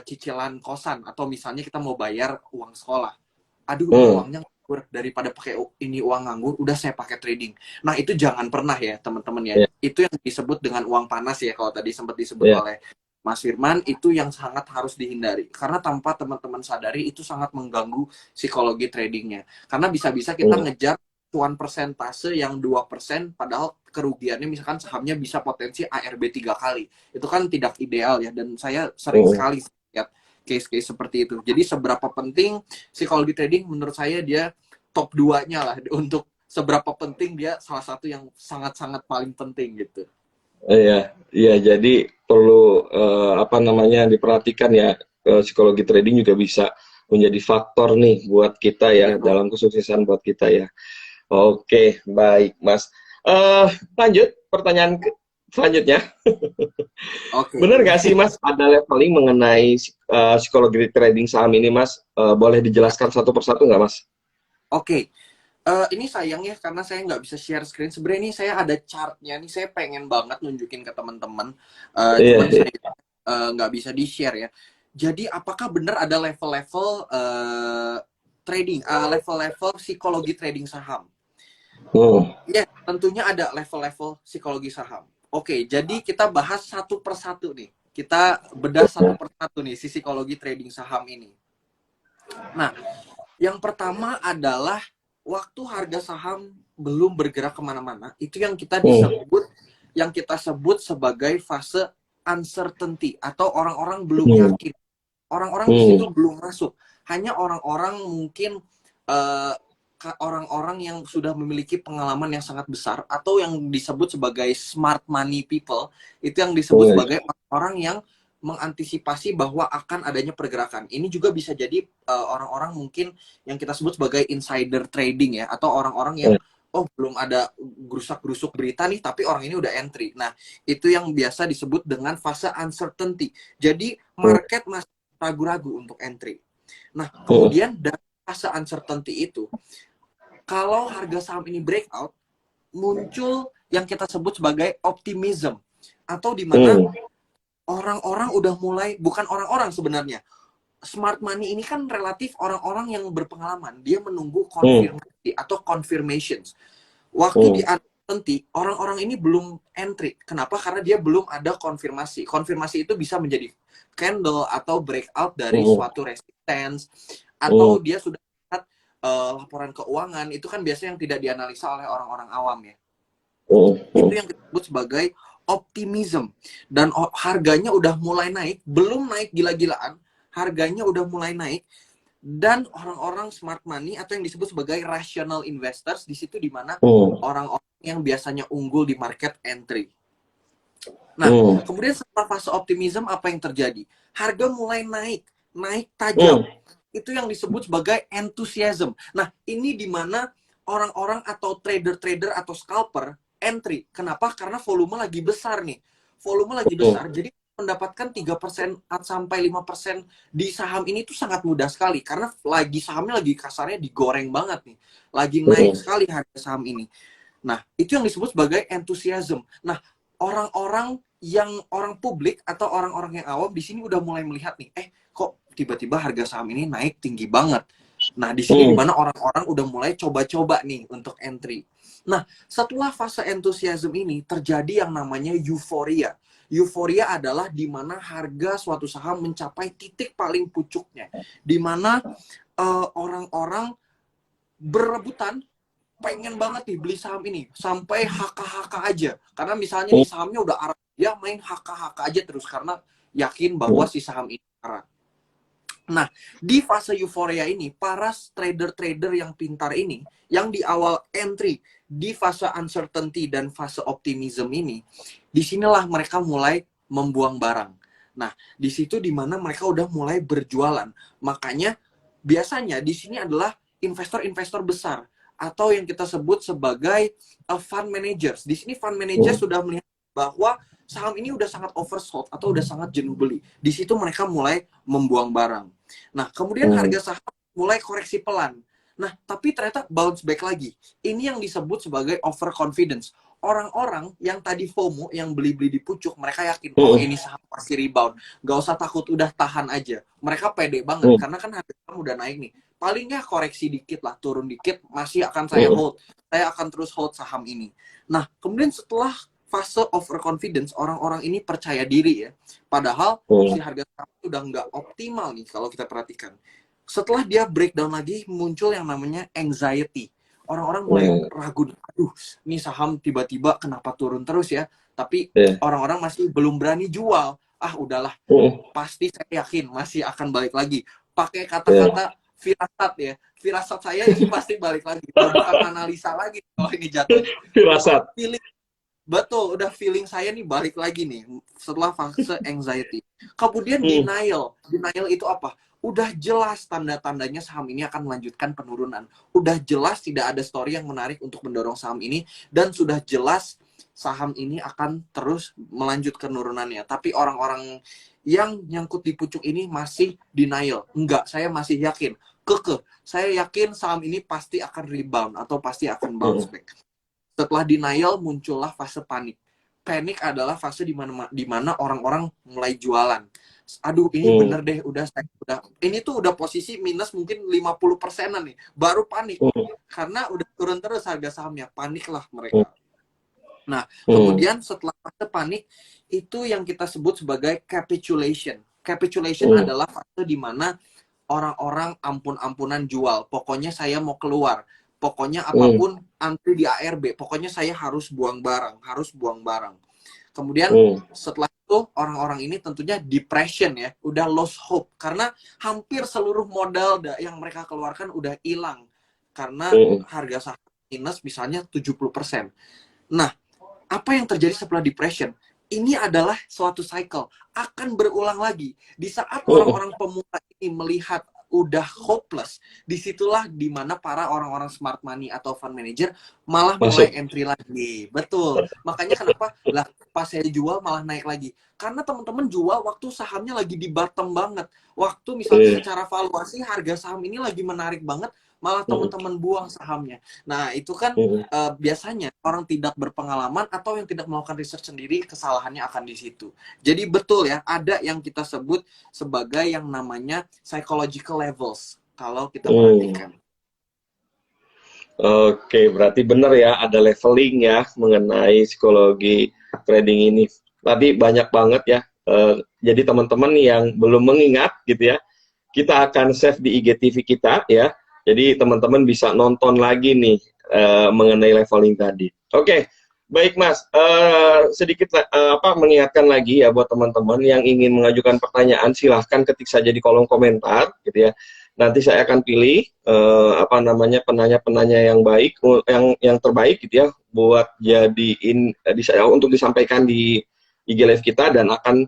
cicilan kosan, atau misalnya kita mau bayar uang sekolah. Aduh, ini uangnya nganggur, daripada pakai ini uang nganggur, udah saya pakai trading. Nah, itu jangan pernah ya, teman-teman ya. Itu yang disebut dengan uang panas ya, kalau tadi sempat disebut oleh Mas Firman, itu yang sangat harus dihindari. Karena tanpa teman-teman sadari, itu sangat mengganggu psikologi tradingnya. Karena bisa-bisa kita ngejar cuan persentase yang 2%, padahal kerugiannya misalkan sahamnya bisa potensi ARB 3 kali. Itu kan tidak ideal ya, dan saya sering sekali lihat case-case seperti itu. Jadi seberapa penting psikologi trading, menurut saya dia top 2-nya lah untuk seberapa penting dia salah satu yang sangat-sangat paling penting gitu. Iya, iya. Jadi perlu apa namanya diperhatikan ya, psikologi trading juga bisa menjadi faktor nih buat kita ya dalam kesuksesan buat kita ya. Oke, baik, Mas. Lanjut pertanyaan selanjutnya. Benar nggak sih, Mas, ada leveling mengenai psikologi trading saham ini, Mas? Boleh dijelaskan satu persatu nggak, Mas? Oke. Ini sayang ya, karena saya nggak bisa share screen. Sebenarnya ini saya ada chartnya nih, saya pengen banget nunjukin ke teman-teman. Cuman saya nggak bisa di-share ya. Jadi apakah benar ada level-level trading, level-level psikologi trading saham? Ya, tentunya ada level-level psikologi saham. Oke, jadi kita bahas satu persatu nih. Kita bedah satu persatu nih, psikologi trading saham ini. Nah, yang pertama adalah waktu harga saham belum bergerak kemana-mana, itu yang kita sebut sebagai fase uncertainty, atau orang-orang belum yakin, orang-orang di situ belum masuk. Hanya orang-orang mungkin orang-orang yang sudah memiliki pengalaman yang sangat besar, atau yang disebut sebagai smart money people, itu yang disebut sebagai orang yang mengantisipasi bahwa akan adanya pergerakan. Ini juga bisa jadi orang-orang mungkin yang kita sebut sebagai insider trading ya, atau orang-orang yang belum ada gerusak-gerusuk berita nih, tapi orang ini udah entry. Nah, itu yang biasa disebut dengan fase uncertainty. Jadi market masih ragu-ragu untuk entry. Nah, kemudian dari fase uncertainty itu, kalau harga saham ini breakout, muncul yang kita sebut sebagai optimism, atau di mana orang-orang udah mulai, bukan orang-orang sebenarnya, smart money ini kan relatif orang-orang yang berpengalaman, dia menunggu konfirmasi atau confirmations. Waktu di uncertainty, orang-orang ini belum entry. Kenapa? Karena dia belum ada konfirmasi. Konfirmasi itu bisa menjadi candle atau breakout dari suatu resistance, atau dia sudah lihat laporan keuangan, itu kan biasanya yang tidak dianalisa oleh orang-orang awam ya. Itu yang disebut sebagai optimism, dan harganya udah mulai naik, belum naik gila-gilaan, harganya udah mulai naik, dan orang-orang smart money atau yang disebut sebagai rational investors di situ, di mana orang-orang yang biasanya unggul di market entry. Nah, kemudian setelah fase optimism, apa yang terjadi? Harga mulai naik tajam. Itu yang disebut sebagai enthusiasm. Nah, ini di mana orang-orang atau trader-trader atau scalper entry. Kenapa? Karena volume lagi besar nih. Volume lagi besar, jadi mendapatkan 3% sampai 5% di saham ini tuh sangat mudah sekali. Karena sahamnya lagi kasarnya digoreng banget nih. Lagi naik sekali harga saham ini. Nah, itu yang disebut sebagai enthusiasm. Nah, orang publik atau orang-orang yang awam di sini udah mulai melihat nih, kok tiba-tiba harga saham ini naik tinggi banget. Nah, di sini dimana orang-orang udah mulai coba-coba nih untuk entry. Nah, setelah fase enthusiasm ini terjadi yang namanya euforia. Euforia adalah di mana harga suatu saham mencapai titik paling pucuknya, di mana orang-orang berebutan pengen banget nih beli saham ini sampai HK-HK aja, karena misalnya nih sahamnya udah arah, ya main HK-HK aja terus karena yakin bahwa si saham ini arah. Nah, di fase euforia ini, para trader-trader yang pintar ini, yang di awal entry, di fase uncertainty dan fase optimism ini, disinilah mereka mulai membuang barang. Nah, di situ dimana mereka udah mulai berjualan. Makanya, biasanya di sini adalah investor-investor besar, atau yang kita sebut sebagai fund managers. Di sini fund managers sudah melihat bahwa saham ini udah sangat oversold atau udah sangat jenuh beli. Di situ mereka mulai membuang barang. Nah, kemudian harga saham mulai koreksi pelan. Nah, tapi ternyata bounce back lagi. Ini yang disebut sebagai overconfidence. Orang-orang yang tadi FOMO, yang beli-beli di pucuk, mereka yakin, oh ini saham pasti rebound. Gak usah takut, udah tahan aja. Mereka pede banget, karena kan harga saham udah naik nih. Paling nggak koreksi dikit lah, turun dikit, masih akan saya hold. Saya akan terus hold saham ini. Nah, kemudian setelah fase overconfidence, orang-orang ini percaya diri ya. Padahal si harga saham udah nggak optimal nih kalau kita perhatikan. Setelah dia breakdown lagi, muncul yang namanya anxiety. Orang-orang mulai ragu, aduh, ini saham tiba-tiba kenapa turun terus ya. Tapi orang-orang masih belum berani jual. Ah, udahlah, pasti saya yakin masih akan balik lagi. Pakai kata-kata firasat ya. Firasat saya ini pasti balik lagi. Bukan analisa lagi kalau ini jatuhnya. Firasat. Betul, udah feeling saya nih balik lagi nih setelah fase anxiety. Kemudian denial. Denial itu apa? Udah jelas tanda-tandanya saham ini akan melanjutkan penurunan. Udah jelas tidak ada story yang menarik untuk mendorong saham ini. Dan sudah jelas saham ini akan terus melanjut penurunannya. Tapi orang-orang yang nyangkut di pucuk ini masih denial. Enggak, saya masih yakin. Saya yakin saham ini pasti akan rebound atau pasti akan bounce back. Setelah denial, muncullah fase panik. Panik adalah fase di mana orang-orang mulai jualan. Aduh, ini bener deh, ini tuh udah posisi minus mungkin 50%-an nih, baru panik. Karena udah turun terus harga sahamnya, paniklah mereka. Nah, kemudian setelah fase panik, itu yang kita sebut sebagai capitulation. Capitulation adalah fase di mana orang-orang ampun-ampunan jual. Pokoknya saya mau keluar. Pokoknya apapun antri di ARB, pokoknya saya harus buang barang. Kemudian setelah itu orang-orang ini tentunya depression ya, udah lost hope. Karena hampir seluruh modal yang mereka keluarkan udah hilang. Karena harga saham minus misalnya 70%. Nah, apa yang terjadi setelah depression? Ini adalah suatu cycle, akan berulang lagi. Di saat orang-orang pemula ini melihat udah hopeless, disitulah dimana para orang-orang smart money atau fund manager malah mulai entry lagi. Betul. Makanya kenapa lah pas saya jual malah naik lagi. Karena teman-teman jual waktu sahamnya lagi di bottom banget. Waktu misalnya secara valuasi harga saham ini lagi menarik banget, malah teman-teman buang sahamnya. Nah, itu kan biasanya orang tidak berpengalaman atau yang tidak melakukan research sendiri, kesalahannya akan di situ. Jadi betul ya, ada yang kita sebut sebagai yang namanya psychological levels kalau kita perhatikan. Oke, berarti benar ya, ada leveling ya mengenai psikologi trading ini. Tadi banyak banget ya. Jadi teman-teman yang belum mengingat gitu ya, kita akan save di IGTV kita ya. Jadi teman-teman bisa nonton lagi nih mengenai leveling tadi. Oke, baik Mas. Sedikit mengingatkan lagi ya buat teman-teman yang ingin mengajukan pertanyaan, silahkan ketik saja di kolom komentar, gitu ya. Nanti saya akan pilih penanya-penanya yang baik, yang terbaik, gitu ya, buat jadiin untuk disampaikan di IG Live kita, dan akan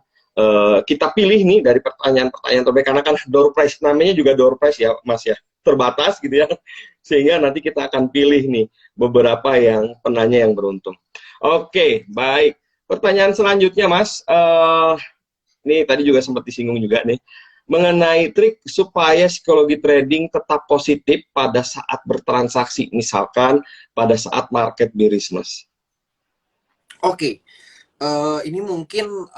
kita pilih nih dari pertanyaan-pertanyaan terbaik, karena kan door prize, namanya juga door prize ya Mas ya, terbatas gitu ya, sehingga nanti kita akan pilih nih beberapa yang penanya yang beruntung. Oke, baik. Pertanyaan selanjutnya, Mas. Ini tadi juga sempat disinggung juga nih. Mengenai trik supaya psikologi trading tetap positif pada saat bertransaksi, misalkan pada saat market bearish, Mas. Oke, ini mungkin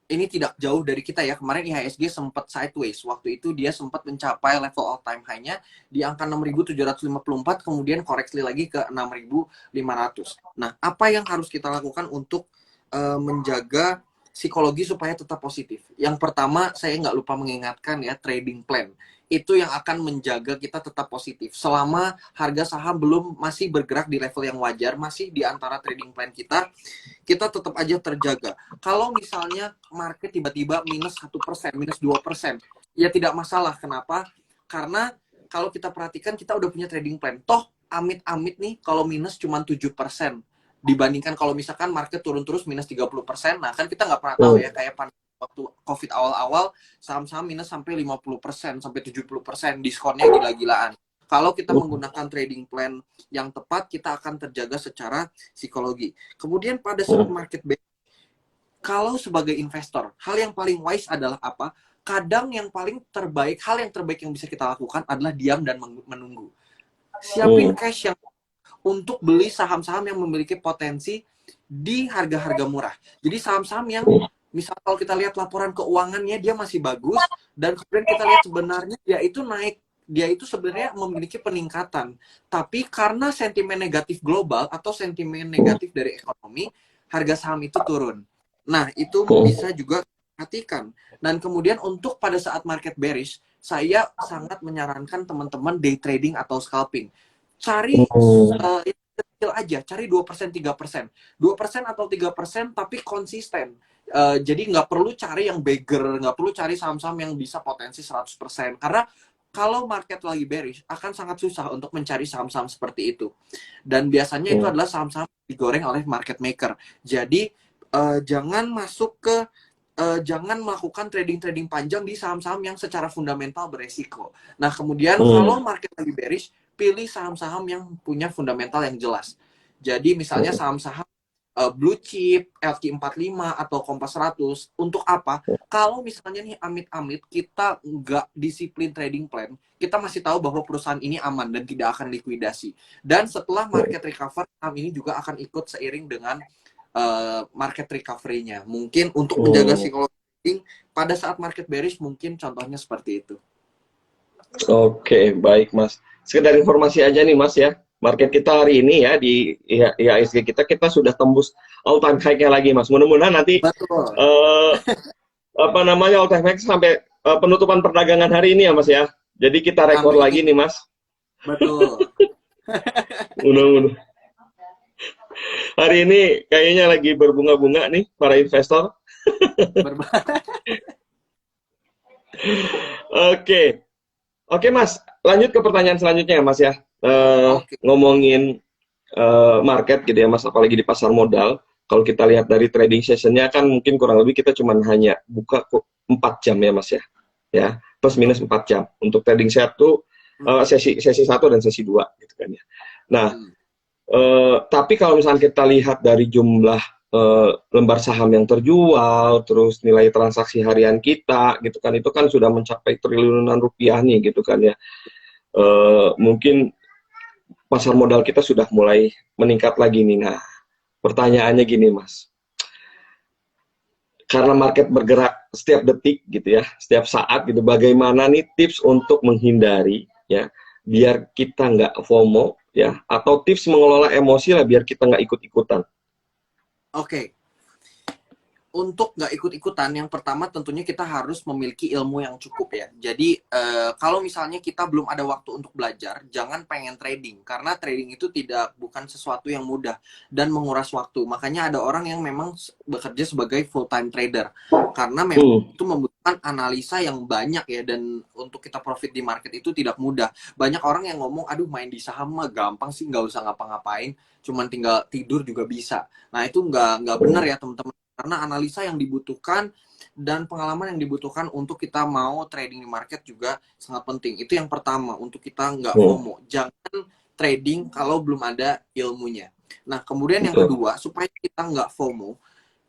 ini tidak jauh dari kita ya. Kemarin IHSG sempat sideways. Waktu itu dia sempat mencapai level all time high-nya di angka 6.754, kemudian koreksi lagi ke 6.500. Nah, apa yang harus kita lakukan untuk menjaga psikologi supaya tetap positif? Yang pertama, saya nggak lupa mengingatkan ya, trading plan. Itu yang akan menjaga kita tetap positif. Selama harga saham belum masih bergerak di level yang wajar, masih di antara trading plan kita tetap aja terjaga. Kalau misalnya market tiba-tiba minus 1%, minus 2%, ya tidak masalah. Kenapa? Karena kalau kita perhatikan, kita udah punya trading plan. Toh, amit-amit nih, kalau minus cuma 7%. Dibandingkan kalau misalkan market turun terus minus 30%, nah kan kita nggak pernah tahu ya, kayak waktu COVID awal-awal, saham-saham minus sampai 50%, sampai 70%, diskonnya gila-gilaan. Kalau kita menggunakan trading plan yang tepat, kita akan terjaga secara psikologi. Kemudian pada saat market bearish, kalau sebagai investor, hal yang paling wise adalah apa? Kadang yang paling terbaik, hal yang terbaik yang bisa kita lakukan adalah diam dan menunggu. Siapin cash yang untuk beli saham-saham yang memiliki potensi di harga-harga murah. Jadi saham-saham yang misal kalau kita lihat laporan keuangannya dia masih bagus, dan kemudian kita lihat sebenarnya dia itu naik, dia itu sebenarnya memiliki peningkatan. Tapi karena sentimen negatif global atau sentimen negatif dari ekonomi, harga saham itu turun. Nah, itu bisa juga perhatikan. Dan kemudian untuk pada saat market bearish, saya sangat menyarankan teman-teman day trading atau scalping. Cari kecil aja, cari 2%, 3%. 2% atau 3%, tapi konsisten. Jadi nggak perlu cari yang beggar, nggak perlu cari saham-saham yang bisa potensi 100%. Karena kalau market lagi bearish, akan sangat susah untuk mencari saham-saham seperti itu. Dan biasanya itu adalah saham-saham digoreng oleh market maker. Jadi, jangan masuk ke jangan melakukan trading panjang di saham-saham yang secara fundamental beresiko. Nah, kemudian kalau market lagi bearish, pilih saham-saham yang punya fundamental yang jelas. Jadi misalnya saham-saham blue chip, LQ45 atau Kompas 100. Untuk apa? Kalau misalnya nih amit-amit kita nggak disiplin trading plan, kita masih tahu bahwa perusahaan ini aman dan tidak akan likuidasi. Dan setelah market recover, saham ini juga akan ikut seiring dengan market recovery-nya. Mungkin untuk menjaga psikologi pada saat market bearish, mungkin contohnya seperti itu. Oke, baik Mas. Sekedar informasi aja nih Mas ya. Market kita hari ini ya di IHSG kita sudah tembus all time high-nya lagi Mas. Mudah-mudahan nanti apa namanya all time high sampai penutupan perdagangan hari ini ya Mas ya. Jadi kita rekor lagi nih Mas. Betul. Mudah-mudahan. Hari ini kayaknya lagi berbunga-bunga nih para investor. Oke. Oke Mas, lanjut ke pertanyaan selanjutnya ya Mas ya. Ngomongin market gitu ya Mas, apalagi di pasar modal. Kalau kita lihat dari trading sessionnya kan mungkin kurang lebih kita cuma hanya buka 4 jam ya Mas ya. Ya, plus minus 4 jam. Untuk trading satu, sesi 1 dan sesi 2 gitu kan ya. Nah, tapi kalau misalnya kita lihat dari jumlah lembar saham yang terjual, terus nilai transaksi harian kita, gitu kan, itu kan sudah mencapai triliunan rupiah nih, gitu kan ya. Mungkin pasar modal kita sudah mulai meningkat lagi nih. Nah, pertanyaannya gini, Mas. Karena market bergerak setiap detik, gitu ya, setiap saat, gitu. Bagaimana nih tips untuk menghindari, ya, biar kita nggak FOMO, ya, atau tips mengelola emosi lah biar kita nggak ikut-ikutan. Oke. Untuk nggak ikut-ikutan, yang pertama tentunya kita harus memiliki ilmu yang cukup ya. Jadi kalau misalnya kita belum ada waktu untuk belajar, jangan pengen trading. Karena trading itu bukan sesuatu yang mudah dan menguras waktu. Makanya ada orang yang memang bekerja sebagai full-time trader. Karena memang itu membutuhkan analisa yang banyak ya. Dan untuk kita profit di market itu tidak mudah. Banyak orang yang ngomong, aduh main di saham mah gampang sih, nggak usah ngapa-ngapain. Cuman tinggal tidur juga bisa. Nah itu nggak benar ya teman-teman. Karena analisa yang dibutuhkan dan pengalaman yang dibutuhkan untuk kita mau trading di market juga sangat penting. Itu yang pertama, untuk kita nggak FOMO. Jangan trading kalau belum ada ilmunya. Nah, kemudian yang betul. kedua, supaya kita nggak FOMO,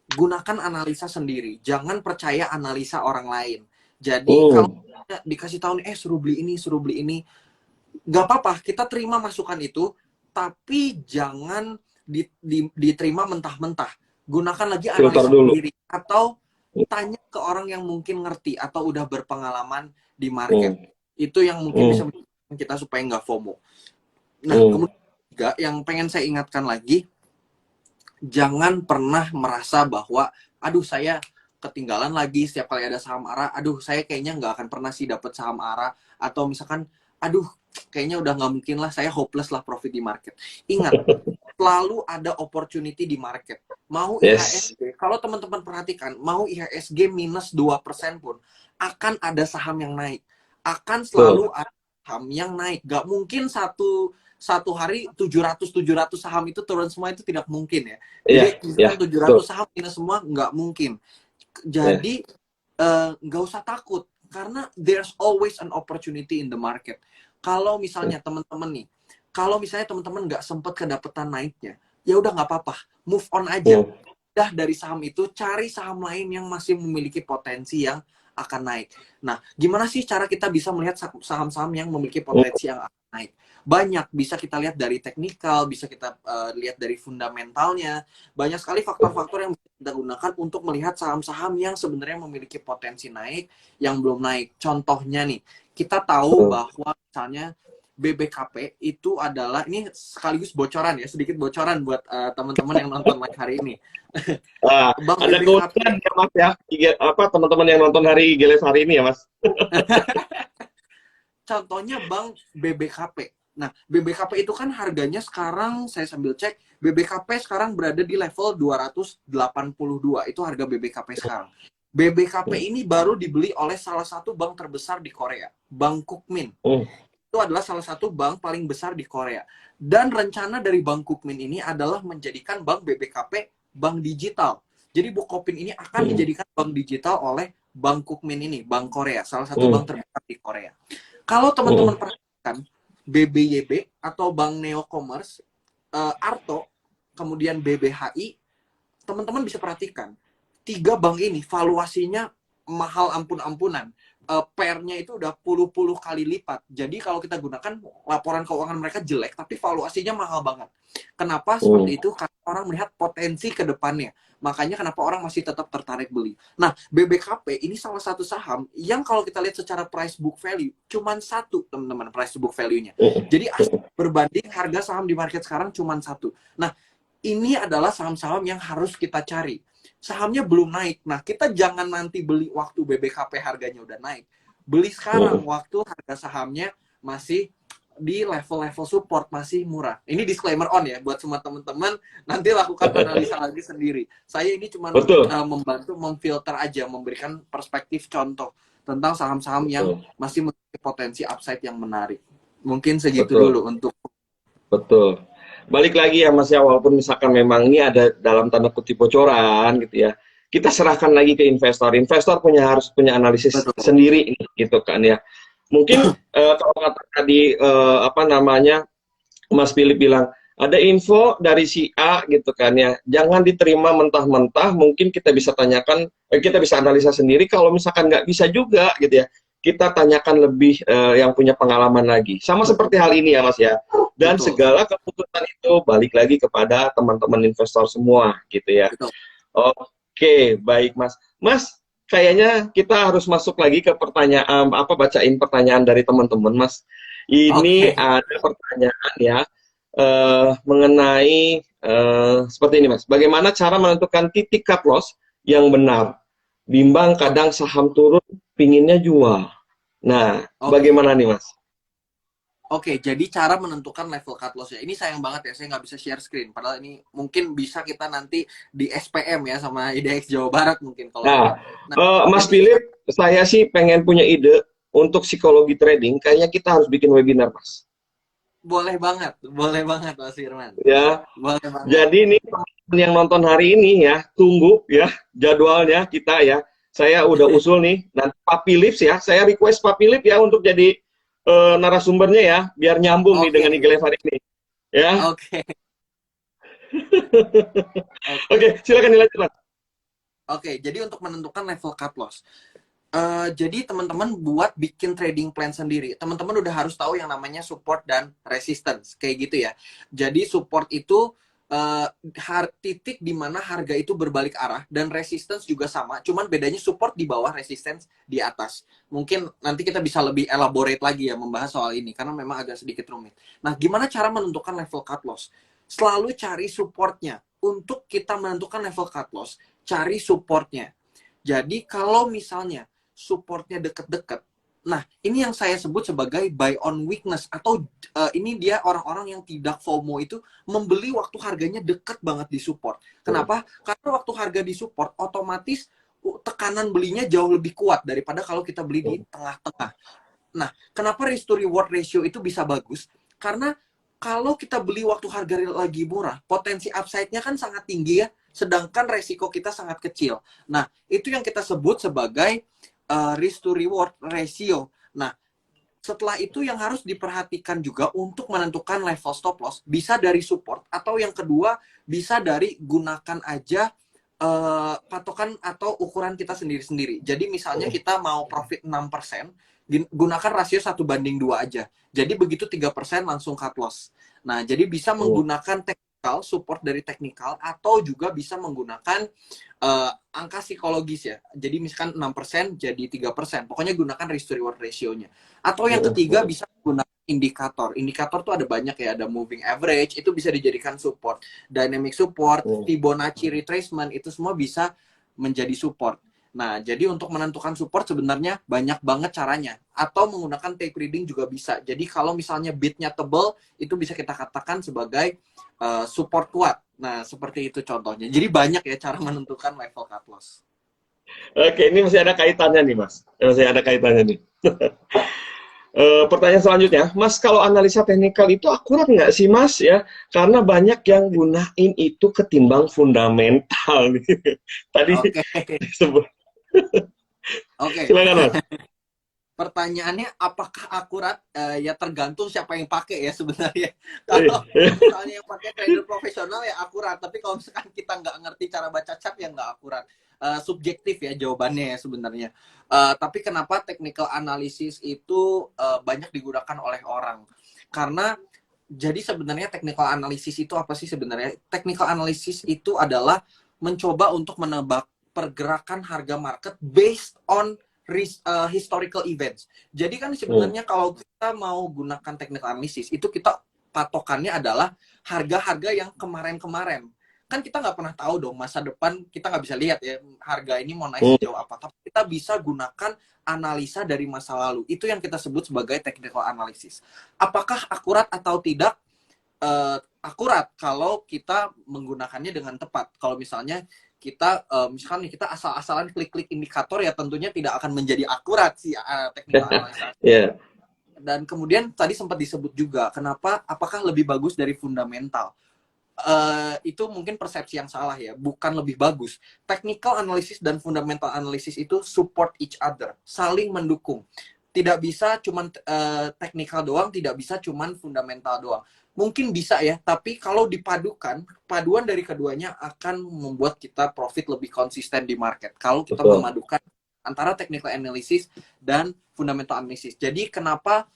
gunakan analisa sendiri. Jangan percaya analisa orang lain. Jadi kalau Hmm, dikasih tahu nih, suruh beli ini, nggak apa-apa, kita terima masukan itu, tapi jangan diterima mentah-mentah. Gunakan lagi filter analisa dulu. sendiri, atau tanya ke orang yang mungkin ngerti atau udah berpengalaman di market. Hmm, Itu yang mungkin bisa hmm, membantu kita supaya nggak FOMO. Nah, hmm, kemudian juga yang pengen saya ingatkan lagi, jangan pernah merasa bahwa, aduh saya ketinggalan lagi setiap kali ada saham ARA, aduh saya kayaknya nggak akan pernah sih dapat saham ARA, atau misalkan, aduh kayaknya udah nggak mungkin lah, saya hopeless lah profit di market. Ingat, selalu ada opportunity di market. Mau yes. IHSG, kalau teman-teman perhatikan, mau IHSG minus 2% pun, akan ada saham yang naik. Akan selalu Betul. ada saham yang naik. Gak mungkin satu hari 700 saham itu turun semua, itu tidak mungkin ya. Iya, Jadi iya, misalkan tujuh betul. ratus saham minus semua, nggak mungkin. Ya. Jadi nggak usah takut, karena there's always an opportunity in the market. Kalau misalnya teman-teman nih, kalau misalnya teman-teman nggak sempat kedapetan naiknya, ya udah nggak apa-apa, move on aja. Hmm, Udah dari saham itu, cari saham lain yang masih memiliki potensi yang akan naik. Nah, gimana sih cara kita bisa melihat saham-saham yang memiliki hmm, potensi yang akan naik? Banyak, bisa kita lihat dari teknikal, bisa kita lihat dari fundamentalnya. Banyak sekali faktor-faktor yang bisa kita gunakan untuk melihat saham-saham yang sebenarnya memiliki potensi naik, yang belum naik. Contohnya nih, kita tahu hmm. bahwa misalnya BBKP itu adalah, ini sekaligus bocoran ya, sedikit bocoran buat teman-teman yang nonton live hari ini. Ah, Bank ada keuntungan BBKP, ya Mas ya, apa teman-teman yang nonton hari IGLS hari ini ya Mas? contohnya Bank BBKP. Nah, BBKP itu kan harganya sekarang, saya sambil cek, BBKP sekarang berada di level 282, itu harga BBKP sekarang. BBKP Hmm, ini baru dibeli oleh salah satu bank terbesar di Korea, Bank Kukmin. hmm, Itu adalah salah satu bank paling besar di Korea. Dan rencana dari Bank Kukmin ini adalah menjadikan Bank BBKP bank digital. Jadi Bukopin ini akan hmm, dijadikan bank digital oleh Bank Kukmin ini, Bank Korea, salah satu bank hmm, terbesar di Korea. Kalau teman-teman hmm, perhatikan, BBYB atau Bank Neo Commerce, Arto, kemudian BBHI, teman-teman bisa perhatikan, tiga bank ini valuasinya mahal ampun-ampunan. PR-nya itu udah puluh-puluh kali lipat. Jadi kalau kita gunakan laporan keuangan mereka jelek, tapi valuasinya mahal banget. Kenapa hmm, seperti itu? Karena orang melihat potensi ke depannya. Makanya kenapa orang masih tetap tertarik beli. Nah, BBKP ini salah satu saham yang kalau kita lihat secara price book value, cuman satu, teman-teman, price book value-nya. hmm, Jadi berbanding harga saham di market sekarang cuman satu. Nah, ini adalah saham-saham yang harus kita cari. Sahamnya belum naik. Nah, kita jangan nanti beli waktu BBKP harganya udah naik. Beli sekarang hmm. waktu harga sahamnya masih di level-level support, masih murah. Ini disclaimer on ya buat semua teman-teman, nanti lakukan analisa lagi sendiri. Saya ini cuma Betul, membantu memfilter aja, memberikan perspektif contoh tentang saham-saham yang betul, masih memiliki potensi upside yang menarik. Mungkin segitu betul, dulu untuk betul. Balik lagi ya Mas ya, walaupun misalkan memang ini ada dalam tanda kutip bocoran gitu ya, kita serahkan lagi ke investor. Investor harus punya analisis betul. sendiri gitu kan ya. Mungkin kalau kata tadi apa namanya Mas Philip bilang ada info dari si A gitu kan ya, jangan diterima mentah-mentah. Mungkin kita bisa tanyakan, kita bisa analisa sendiri. Kalau misalkan nggak bisa juga gitu ya, kita tanyakan lebih yang punya pengalaman lagi. Sama Betul, seperti hal ini ya Mas ya. Dan betul, segala keputusan itu balik lagi kepada teman-teman investor semua gitu ya. betul. Oke, baik Mas. Mas, kayaknya kita harus masuk lagi ke pertanyaan apa bacain pertanyaan dari teman-teman Mas. Ini Oke, ada pertanyaan ya mengenai seperti ini Mas. Bagaimana cara menentukan titik cut loss yang benar? Bimbang oke, kadang saham turun, pinginnya jual. Nah, oke. bagaimana nih Mas? Oke, jadi cara menentukan level cut loss ya. Ini sayang banget ya, saya nggak bisa share screen. Padahal ini mungkin bisa kita nanti di SPM ya sama IDX Jawa Barat mungkin kalau Nah, ada. Nah, Mas jadi Philip, saya sih pengen punya ide untuk psikologi trading. Kayaknya kita harus bikin webinar, Mas. boleh banget Mas Firman. Ya, Boleh banget. jadi nih teman yang nonton hari ini ya, tunggu ya jadwalnya kita ya. Saya udah usul nih, nanti Pak Philips ya, saya request Pak Philip ya untuk jadi narasumbernya ya, biar nyambung nih dengan Oke, Igeles hari ini. Ya, oke. Oke. Oke, silakan dilanjut, Mas. Oke, jadi untuk menentukan level cut loss. Jadi teman-teman buat bikin trading plan sendiri. Teman-teman udah harus tahu yang namanya support dan resistance, kayak gitu ya. Jadi support itu titik di mana harga itu berbalik arah, dan resistance juga sama. Cuman bedanya support di bawah, resistance di atas. Mungkin nanti kita bisa lebih elaborate lagi ya membahas soal ini, karena memang agak sedikit rumit. Nah, gimana cara menentukan level cut loss? Selalu cari supportnya. Untuk kita menentukan level cut loss, cari supportnya. Jadi kalau misalnya supportnya deket-deket, nah ini yang saya sebut sebagai buy on weakness, atau ini dia orang-orang yang tidak FOMO itu membeli waktu harganya deket banget di support. Kenapa? Karena waktu harga di support otomatis tekanan belinya jauh lebih kuat daripada kalau kita beli di tengah-tengah. Nah, kenapa risk to reward ratio itu bisa bagus? Karena kalau kita beli waktu harga lagi murah, potensi upside-nya kan sangat tinggi ya, sedangkan resiko kita sangat kecil. Nah, itu yang kita sebut sebagai risk to reward ratio. Nah, setelah itu yang harus diperhatikan juga untuk menentukan level stop loss, bisa dari support, atau yang kedua bisa dari gunakan aja patokan atau ukuran kita sendiri-sendiri. Jadi misalnya kita mau profit 6%, gunakan rasio 1:2 aja. Jadi begitu 3% langsung cut loss. Nah, jadi bisa menggunakan technical, support dari technical, atau juga bisa menggunakan angka psikologis ya. Jadi misalkan 6% jadi 3%. Pokoknya gunakan risk to reward ratio-nya. Atau yang ketiga bisa menggunakan indikator. Indikator tuh ada banyak ya, ada moving average, itu bisa dijadikan support. Dynamic support, Fibonacci retracement, itu semua bisa menjadi support. Nah, jadi untuk menentukan support sebenarnya banyak banget caranya. Atau menggunakan tape reading juga bisa. Jadi kalau misalnya bidnya tebal, itu bisa kita katakan sebagai support kuat. Nah, seperti itu contohnya. Jadi banyak ya cara menentukan level cut loss. Oke, ini masih ada kaitannya nih, Mas. Masih ada kaitannya nih. Pertanyaan selanjutnya, Mas, kalau analisa teknikal itu akurat nggak sih, Mas? Ya, karena banyak yang gunain itu ketimbang fundamental. Tadi Oke. disebut. Oke. Silakan, Mas. Pertanyaannya apakah akurat? Ya tergantung siapa yang pakai ya sebenarnya. Kalau misalnya yang pakai trader profesional ya akurat, tapi kalau misalkan kita nggak ngerti cara baca chart ya nggak akurat. Subjektif ya jawabannya ya sebenarnya. Tapi kenapa technical analysis itu banyak digunakan oleh orang? Karena jadi sebenarnya technical analysis itu apa sih sebenarnya? Technical analysis itu adalah mencoba untuk menebak pergerakan harga market based on historical events. Jadi kan sebenarnya kalau kita mau gunakan technical analysis, itu kita patokannya adalah harga-harga yang kemarin-kemarin. Kan kita nggak pernah tahu dong masa depan, kita nggak bisa lihat ya harga ini mau naik sejauh apa. Tapi kita bisa gunakan analisa dari masa lalu. Itu yang kita sebut sebagai technical analysis. Apakah akurat atau tidak? Akurat kalau kita menggunakannya dengan tepat. Kalau misalnya kita misalkan nih kita asal-asalan klik-klik indikator, ya tentunya tidak akan menjadi akurat si technical analysis. Yeah. Dan kemudian tadi sempat disebut juga kenapa, apakah lebih bagus dari fundamental? Itu mungkin persepsi yang salah ya, bukan lebih bagus. Technical analysis dan fundamental analysis itu support each other, saling mendukung. Tidak bisa cuman technical doang, tidak bisa cuman fundamental doang. Mungkin bisa ya, tapi kalau dipadukan, paduan dari keduanya akan membuat kita profit lebih konsisten di market. Kalau kita memadukan antara technical analysis dan fundamental analysis. Jadi kenapa,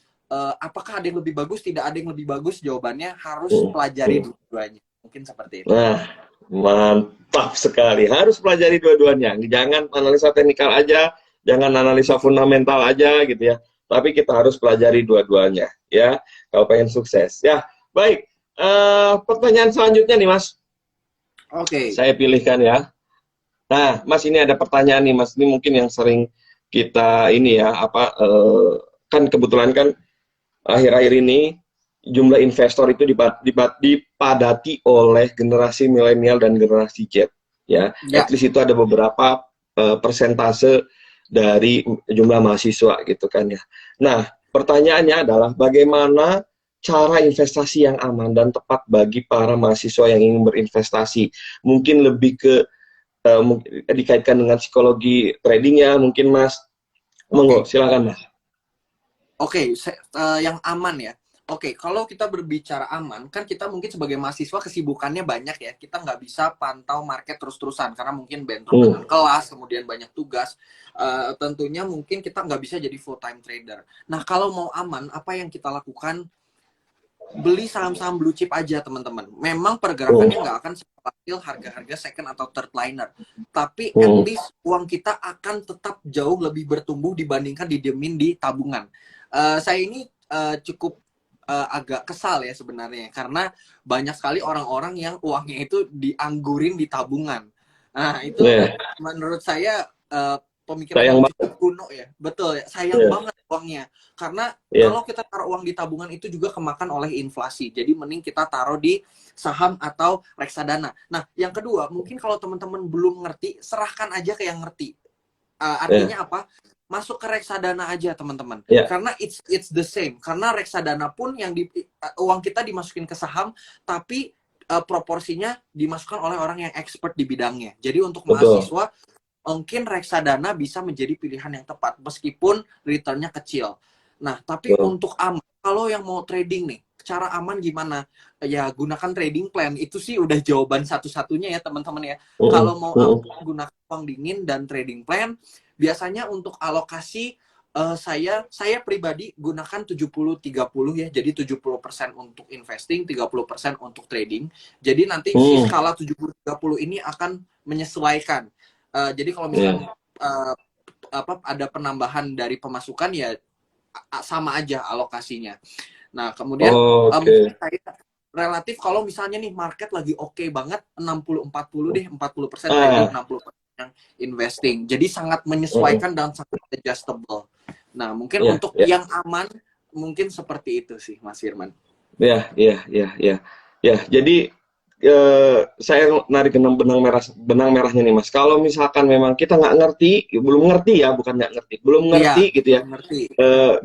apakah ada yang lebih bagus? Tidak ada yang lebih bagus. Jawabannya harus pelajari dua-duanya. Mungkin seperti itu. Nah, mantap sekali. Harus pelajari dua-duanya. Jangan analisa teknikal aja, jangan analisa fundamental aja gitu ya. Tapi kita harus pelajari dua-duanya ya. Kalau pengen sukses ya. Baik, pertanyaan selanjutnya nih, Mas. Oke. Saya pilihkan ya. Nah, Mas, ini ada pertanyaan nih, Mas. Ini mungkin yang sering kita ini ya, kan kebetulan kan akhir-akhir ini jumlah investor itu dipadati oleh generasi milenial dan generasi Z. Ya, at least itu ada beberapa persentase dari jumlah mahasiswa gitu kan ya. Nah, pertanyaannya adalah bagaimana cara investasi yang aman dan tepat bagi para mahasiswa yang ingin berinvestasi? Mungkin lebih ke dikaitkan dengan psikologi tradingnya, mungkin Mas. Monggo, silakan Mas. Oke, yang aman ya. Oke, kalau kita berbicara aman, kan kita mungkin sebagai mahasiswa kesibukannya banyak ya. Kita nggak bisa pantau market terus-terusan karena mungkin bentrok dengan kelas, kemudian banyak tugas. Tentunya mungkin kita nggak bisa jadi full-time trader. Nah, kalau mau aman, apa yang kita lakukan? Beli saham-saham blue chip aja, teman-teman. Memang pergerakannya nggak akan stabil harga-harga second atau third liner. Tapi at least uang kita akan tetap jauh lebih bertumbuh dibandingkan didiemin di tabungan. Saya ini cukup agak kesal ya sebenarnya karena banyak sekali orang-orang yang uangnya itu dianggurin di tabungan. Nah itu menurut saya pemikiran Sayang yang banget. cukup kuno ya. Betul ya, sayang banget uangnya. Karena kalau kita taruh uang di tabungan itu juga kemakan oleh inflasi. Jadi mending kita taruh di saham atau reksadana. Nah yang kedua, mungkin kalau teman-teman belum ngerti, serahkan aja ke yang ngerti. Artinya apa? Masuk ke reksadana aja, teman-teman. Karena it's the same. Karena reksadana pun yang uang kita dimasukin ke saham, tapi proporsinya dimasukkan oleh orang yang expert di bidangnya. Jadi untuk mahasiswa, mungkin reksadana bisa menjadi pilihan yang tepat, meskipun returnnya kecil. Nah, tapi untuk aman, kalau yang mau trading nih, cara aman gimana? Ya, gunakan trading plan. Itu sih udah jawaban satu-satunya ya, teman-teman ya. Kalau mau aman, gunakan uang dingin dan trading plan. Biasanya untuk alokasi, saya pribadi gunakan 70-30 ya. Jadi 70% untuk investing, 30% untuk trading. Jadi nanti si skala 70-30 ini akan menyesuaikan. Jadi kalau misalnya ada penambahan dari pemasukan ya sama aja alokasinya. Nah, kemudian mungkin saya relatif kalau misalnya nih market lagi oke banget 60-40 deh, 40% trading, 60% investing. Jadi sangat menyesuaikan dan sangat adjustable. Nah, mungkin untuk yang aman mungkin seperti itu sih Mas Firman. Ya. Jadi saya narik benang merahnya nih Mas. Kalau misalkan memang kita belum ngerti gitu ya.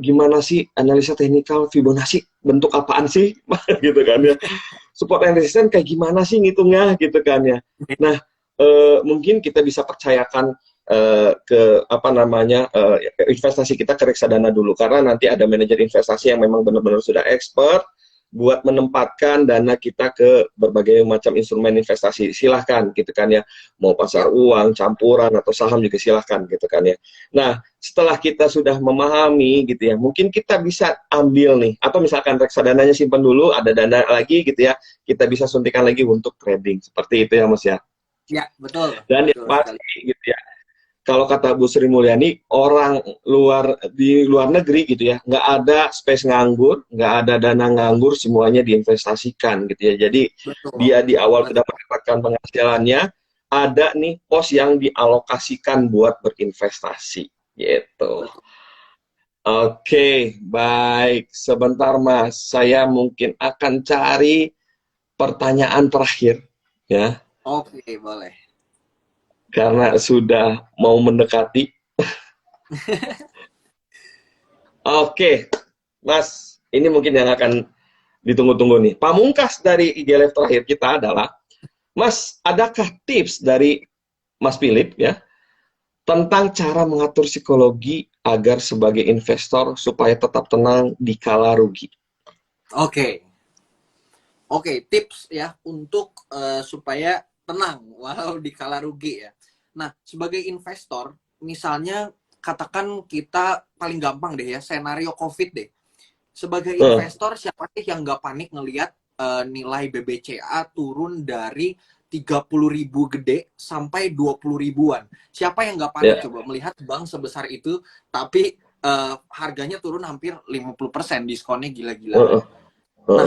Gimana sih analisa teknikal Fibonacci, bentuk apaan sih, gitu kan ya. Support and resistance kayak gimana sih ngitungnya, gitu kan ya. Nah, mungkin kita bisa percayakan ke investasi kita ke reksadana dulu, karena nanti ada manajer investasi yang memang benar-benar sudah expert buat menempatkan dana kita ke berbagai macam instrumen investasi. Silahkan gitu kan ya, mau pasar uang, campuran atau saham juga silahkan gitu kan ya. Nah, setelah kita sudah memahami gitu ya, mungkin kita bisa ambil nih, atau misalkan reksadananya simpan dulu, ada dana lagi gitu ya, kita bisa suntikan lagi untuk trading, seperti itu ya Mas ya. Ya, betul. Dan yang pasti gitu ya, kalau kata Bu Sri Mulyani, orang di luar negeri gitu ya, nggak ada space nganggur, nggak ada dana nganggur, semuanya diinvestasikan gitu ya. Jadi dia di awal sudah mendapatkan penghasilannya, ada nih pos yang dialokasikan buat berinvestasi gitu. Oke, baik. Sebentar Mas, saya mungkin akan cari pertanyaan terakhir ya. Oke, boleh. Karena sudah mau mendekati. Oke, Mas, ini mungkin yang akan ditunggu-tunggu nih. Pamungkas dari IG Live terakhir kita adalah, Mas, adakah tips dari Mas Philip ya tentang cara mengatur psikologi agar sebagai investor supaya tetap tenang di kala rugi? Oke, tips ya untuk supaya tenang walau di kala rugi ya. Nah, sebagai investor, misalnya katakan kita paling gampang deh ya, senario COVID deh. Sebagai investor, siapa sih yang nggak panik ngelihat nilai BBCA turun dari 30.000 gede sampai 20 ribuan? Siapa yang nggak panik coba melihat bank sebesar itu, tapi harganya turun hampir 50%, diskonnya gila-gilaan. Nah,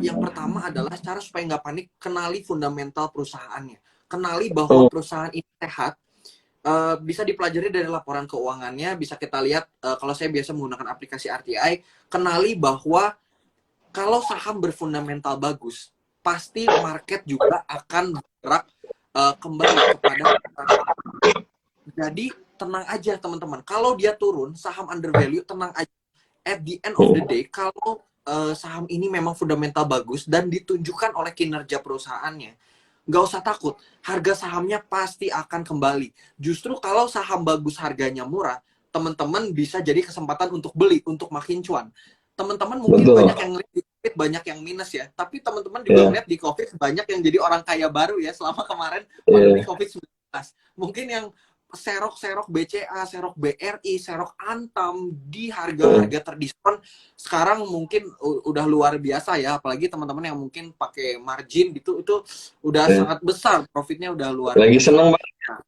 yang pertama adalah cara supaya nggak panik, kenali fundamental perusahaannya. Kenali bahwa perusahaan ini sehat, bisa dipelajari dari laporan keuangannya, bisa kita lihat, kalau saya biasa menggunakan aplikasi RTI, kenali bahwa kalau saham berfundamental bagus, pasti market juga akan bergerak kembali kepada. Jadi tenang aja teman-teman, kalau dia turun, saham undervalue, tenang aja. At the end of the day, kalau saham ini memang fundamental bagus dan ditunjukkan oleh kinerja perusahaannya, nggak usah takut, harga sahamnya pasti akan kembali. Justru kalau saham bagus harganya murah, teman-teman bisa jadi kesempatan untuk beli, untuk makin cuan. Teman-teman mungkin Betul. banyak yang ngeliat di COVID, banyak yang minus ya. Tapi teman-teman juga Iya, ngeliat di COVID banyak yang jadi orang kaya baru ya selama kemarin pandemi iya. COVID-19. Mungkin yang serok-serok BCA, serok BRI, serok Antam di Hmm, harga-harga terdiskon sekarang mungkin udah luar biasa ya. Apalagi teman-teman yang mungkin pakai margin gitu, itu udah iya. sangat besar, profitnya udah luar Lagi biasa. seneng banget. Nah,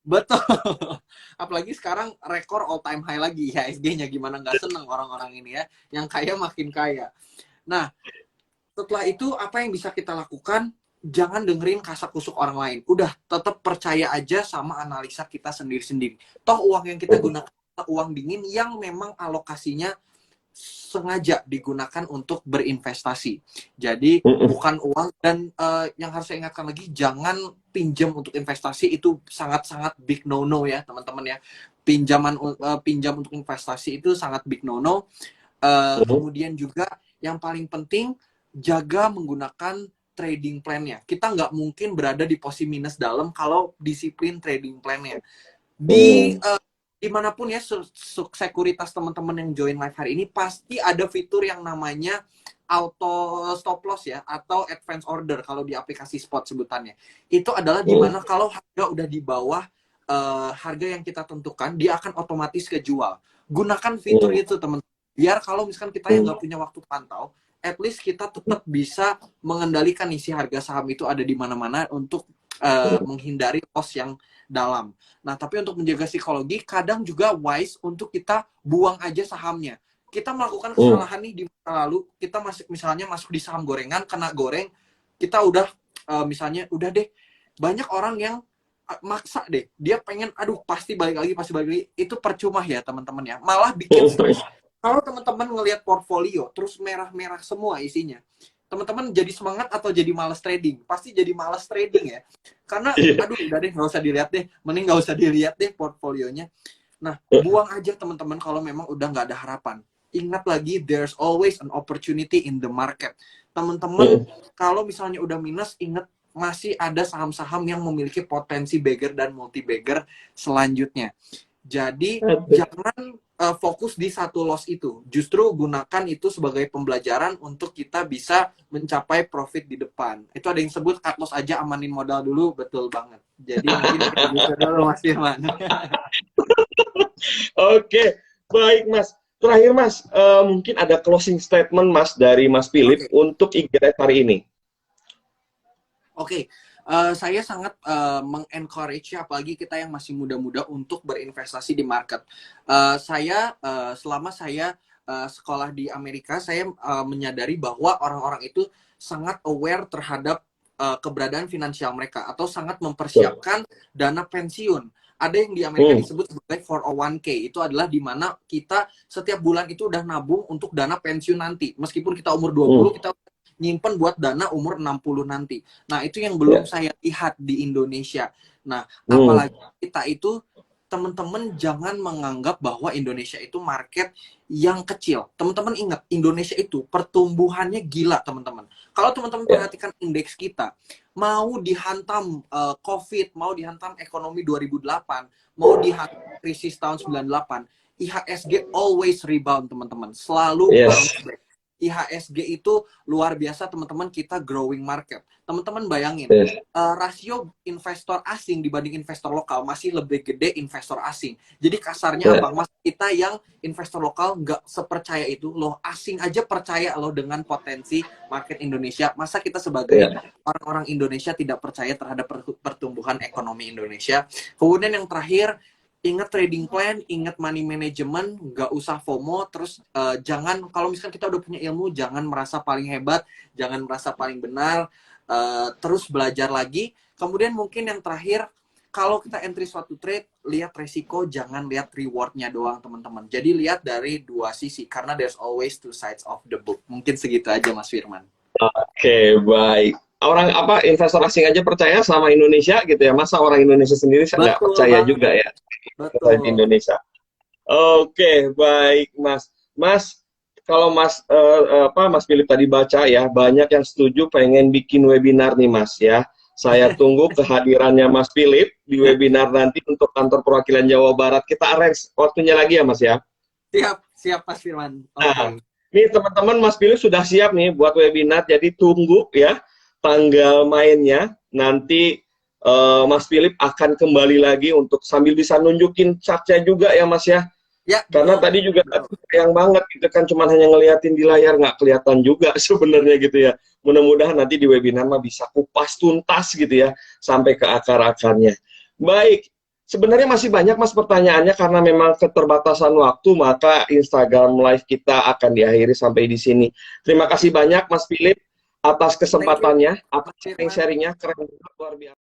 betul. Apalagi sekarang rekor all time high lagi IHSG-nya. Gimana nggak seneng orang-orang ini ya. Yang kaya makin kaya. Nah, setelah itu apa yang bisa kita lakukan? Jangan dengerin kasak kusuk orang lain. Udah, tetap percaya aja sama analisa kita sendiri-sendiri. Toh uang yang kita Hmm, gunakan uang dingin yang memang alokasinya sengaja digunakan untuk berinvestasi. Jadi hmm, bukan uang, dan yang harus saya ingatkan lagi, jangan pinjam untuk investasi, itu sangat-sangat big no-no ya teman-teman ya. Pinjam untuk investasi itu sangat big no-no. hmm, Kemudian juga yang paling penting, jaga menggunakan trading plan-nya. Kita nggak mungkin berada di posisi minus dalam kalau disiplin trading plan-nya. Di hmm, dimanapun ya sekuritas teman-teman yang join live hari ini pasti ada fitur yang namanya auto stop loss ya, atau advance order kalau di aplikasi spot sebutannya. Itu adalah hmm, dimana kalau harga udah di bawah harga yang kita tentukan, dia akan otomatis kejual. Gunakan fitur hmm, itu teman, biar kalau misalkan kita yang hmm, nggak punya waktu pantau, at least kita tetap bisa mengendalikan isi harga saham itu ada di mana-mana untuk hmm, menghindari loss yang dalam. Nah, tapi untuk menjaga psikologi, kadang juga wise untuk kita buang aja sahamnya. Kita melakukan hmm. kesalahan nih di masa lalu, kita misalnya masuk di saham gorengan, kena goreng, kita udah misalnya, udah deh, banyak orang yang maksa deh, dia pengen, aduh pasti balik lagi, pasti balik lagi, itu percuma ya teman-teman ya, malah bikin stres. Kalau teman-teman ngelihat portfolio, terus merah-merah semua isinya, teman-teman jadi semangat atau jadi malas trading? Pasti jadi malas trading ya. Karena, Iya. aduh udah deh, nggak usah dilihat deh. Mending nggak usah dilihat deh portfolionya. Nah, buang aja teman-teman kalau memang udah nggak ada harapan. Ingat lagi, there's always an opportunity in the market. Teman-teman, Hmm, kalau misalnya udah minus, ingat masih ada saham-saham yang memiliki potensi bagger dan multi bagger selanjutnya. Jadi hmm. jangan fokus di satu loss itu. Justru gunakan itu sebagai pembelajaran untuk kita bisa mencapai profit di depan. Itu ada yang sebut cut loss aja, amanin modal dulu, betul banget. Jadi mungkin kayak gitu dulu Mas Firman. Oke, baik Mas. Terakhir Mas, mungkin ada closing statement Mas dari Mas Philip Oke. untuk IGRF hari ini. Oke, saya sangat mengencourage ya, apalagi kita yang masih muda-muda untuk berinvestasi di market. Selama saya sekolah di Amerika, saya menyadari bahwa orang-orang itu sangat aware terhadap keberadaan finansial mereka, atau sangat Betul. mempersiapkan dana pensiun. Ada yang di Amerika Hmm, disebut sebagai 401k. Itu adalah di mana kita setiap bulan itu udah nabung untuk dana pensiun nanti. Meskipun kita umur 20, hmm, kita nyimpen buat dana umur 60 nanti. Nah, itu yang belum ya, saya lihat di Indonesia. Nah, hmm, apalagi kita itu, teman-teman jangan menganggap bahwa Indonesia itu market yang kecil. Teman-teman ingat, Indonesia itu pertumbuhannya gila, teman-teman. Kalau teman-teman ya, perhatikan indeks kita, mau dihantam COVID, mau dihantam ekonomi 2008, mau dihantam krisis tahun 98, IHSG always rebound, teman-teman. Selalu yes, bounce back. IHSG itu luar biasa, teman-teman, kita growing market. Teman-teman bayangin, yes, rasio investor asing dibanding investor lokal masih lebih gede investor asing. Jadi kasarnya ya, apa? Mas, kita yang investor lokal nggak sepercaya itu, loh asing aja percaya loh dengan potensi market Indonesia. Masa kita sebagai ya, orang-orang Indonesia tidak percaya terhadap pertumbuhan ekonomi Indonesia? Kemudian yang terakhir, ingat trading plan, ingat money management, nggak usah FOMO, terus jangan, kalau misalkan kita udah punya ilmu, jangan merasa paling hebat, jangan merasa paling benar, terus belajar lagi. Kemudian mungkin yang terakhir, kalau kita entry suatu trade, lihat resiko, jangan lihat rewardnya doang, teman-teman. Jadi lihat dari dua sisi, karena there's always two sides of the book. Mungkin segitu aja, Mas Firman. oke, baik. Orang apa investor asing aja percaya sama Indonesia gitu ya. Masa orang Indonesia sendiri saya nggak Betul percaya banget, juga ya di betul. Indonesia. Oke, baik Mas. Mas, kalau Mas Mas Philip tadi baca ya, banyak yang setuju pengen bikin webinar nih Mas ya. Saya tunggu kehadirannya Mas Philip di webinar nanti untuk kantor perwakilan Jawa Barat. Kita arrange waktunya lagi ya Mas ya. Siap, siap Mas Firman. Nah, Oke. Nih teman-teman, Mas Philip sudah siap nih buat webinar, jadi tunggu ya tanggal mainnya. Nanti Mas Philip akan kembali lagi untuk sambil bisa nunjukin chartnya juga ya Mas ya. Ya, Karena betul. tadi juga Betul. sayang banget gitu kan, cuman hanya ngeliatin di layar, nggak kelihatan juga sebenarnya gitu ya. Mudah-mudahan nanti di webinar mah bisa kupas tuntas gitu ya, sampai ke akar-akarnya. Baik, sebenarnya masih banyak Mas pertanyaannya, karena memang keterbatasan waktu, maka Instagram Live kita akan diakhiri sampai di sini. Terima kasih banyak Mas Philip atas Thank you, kesempatannya, atas Mas Firman. sharing-sharingnya, keren banget, luar biasa.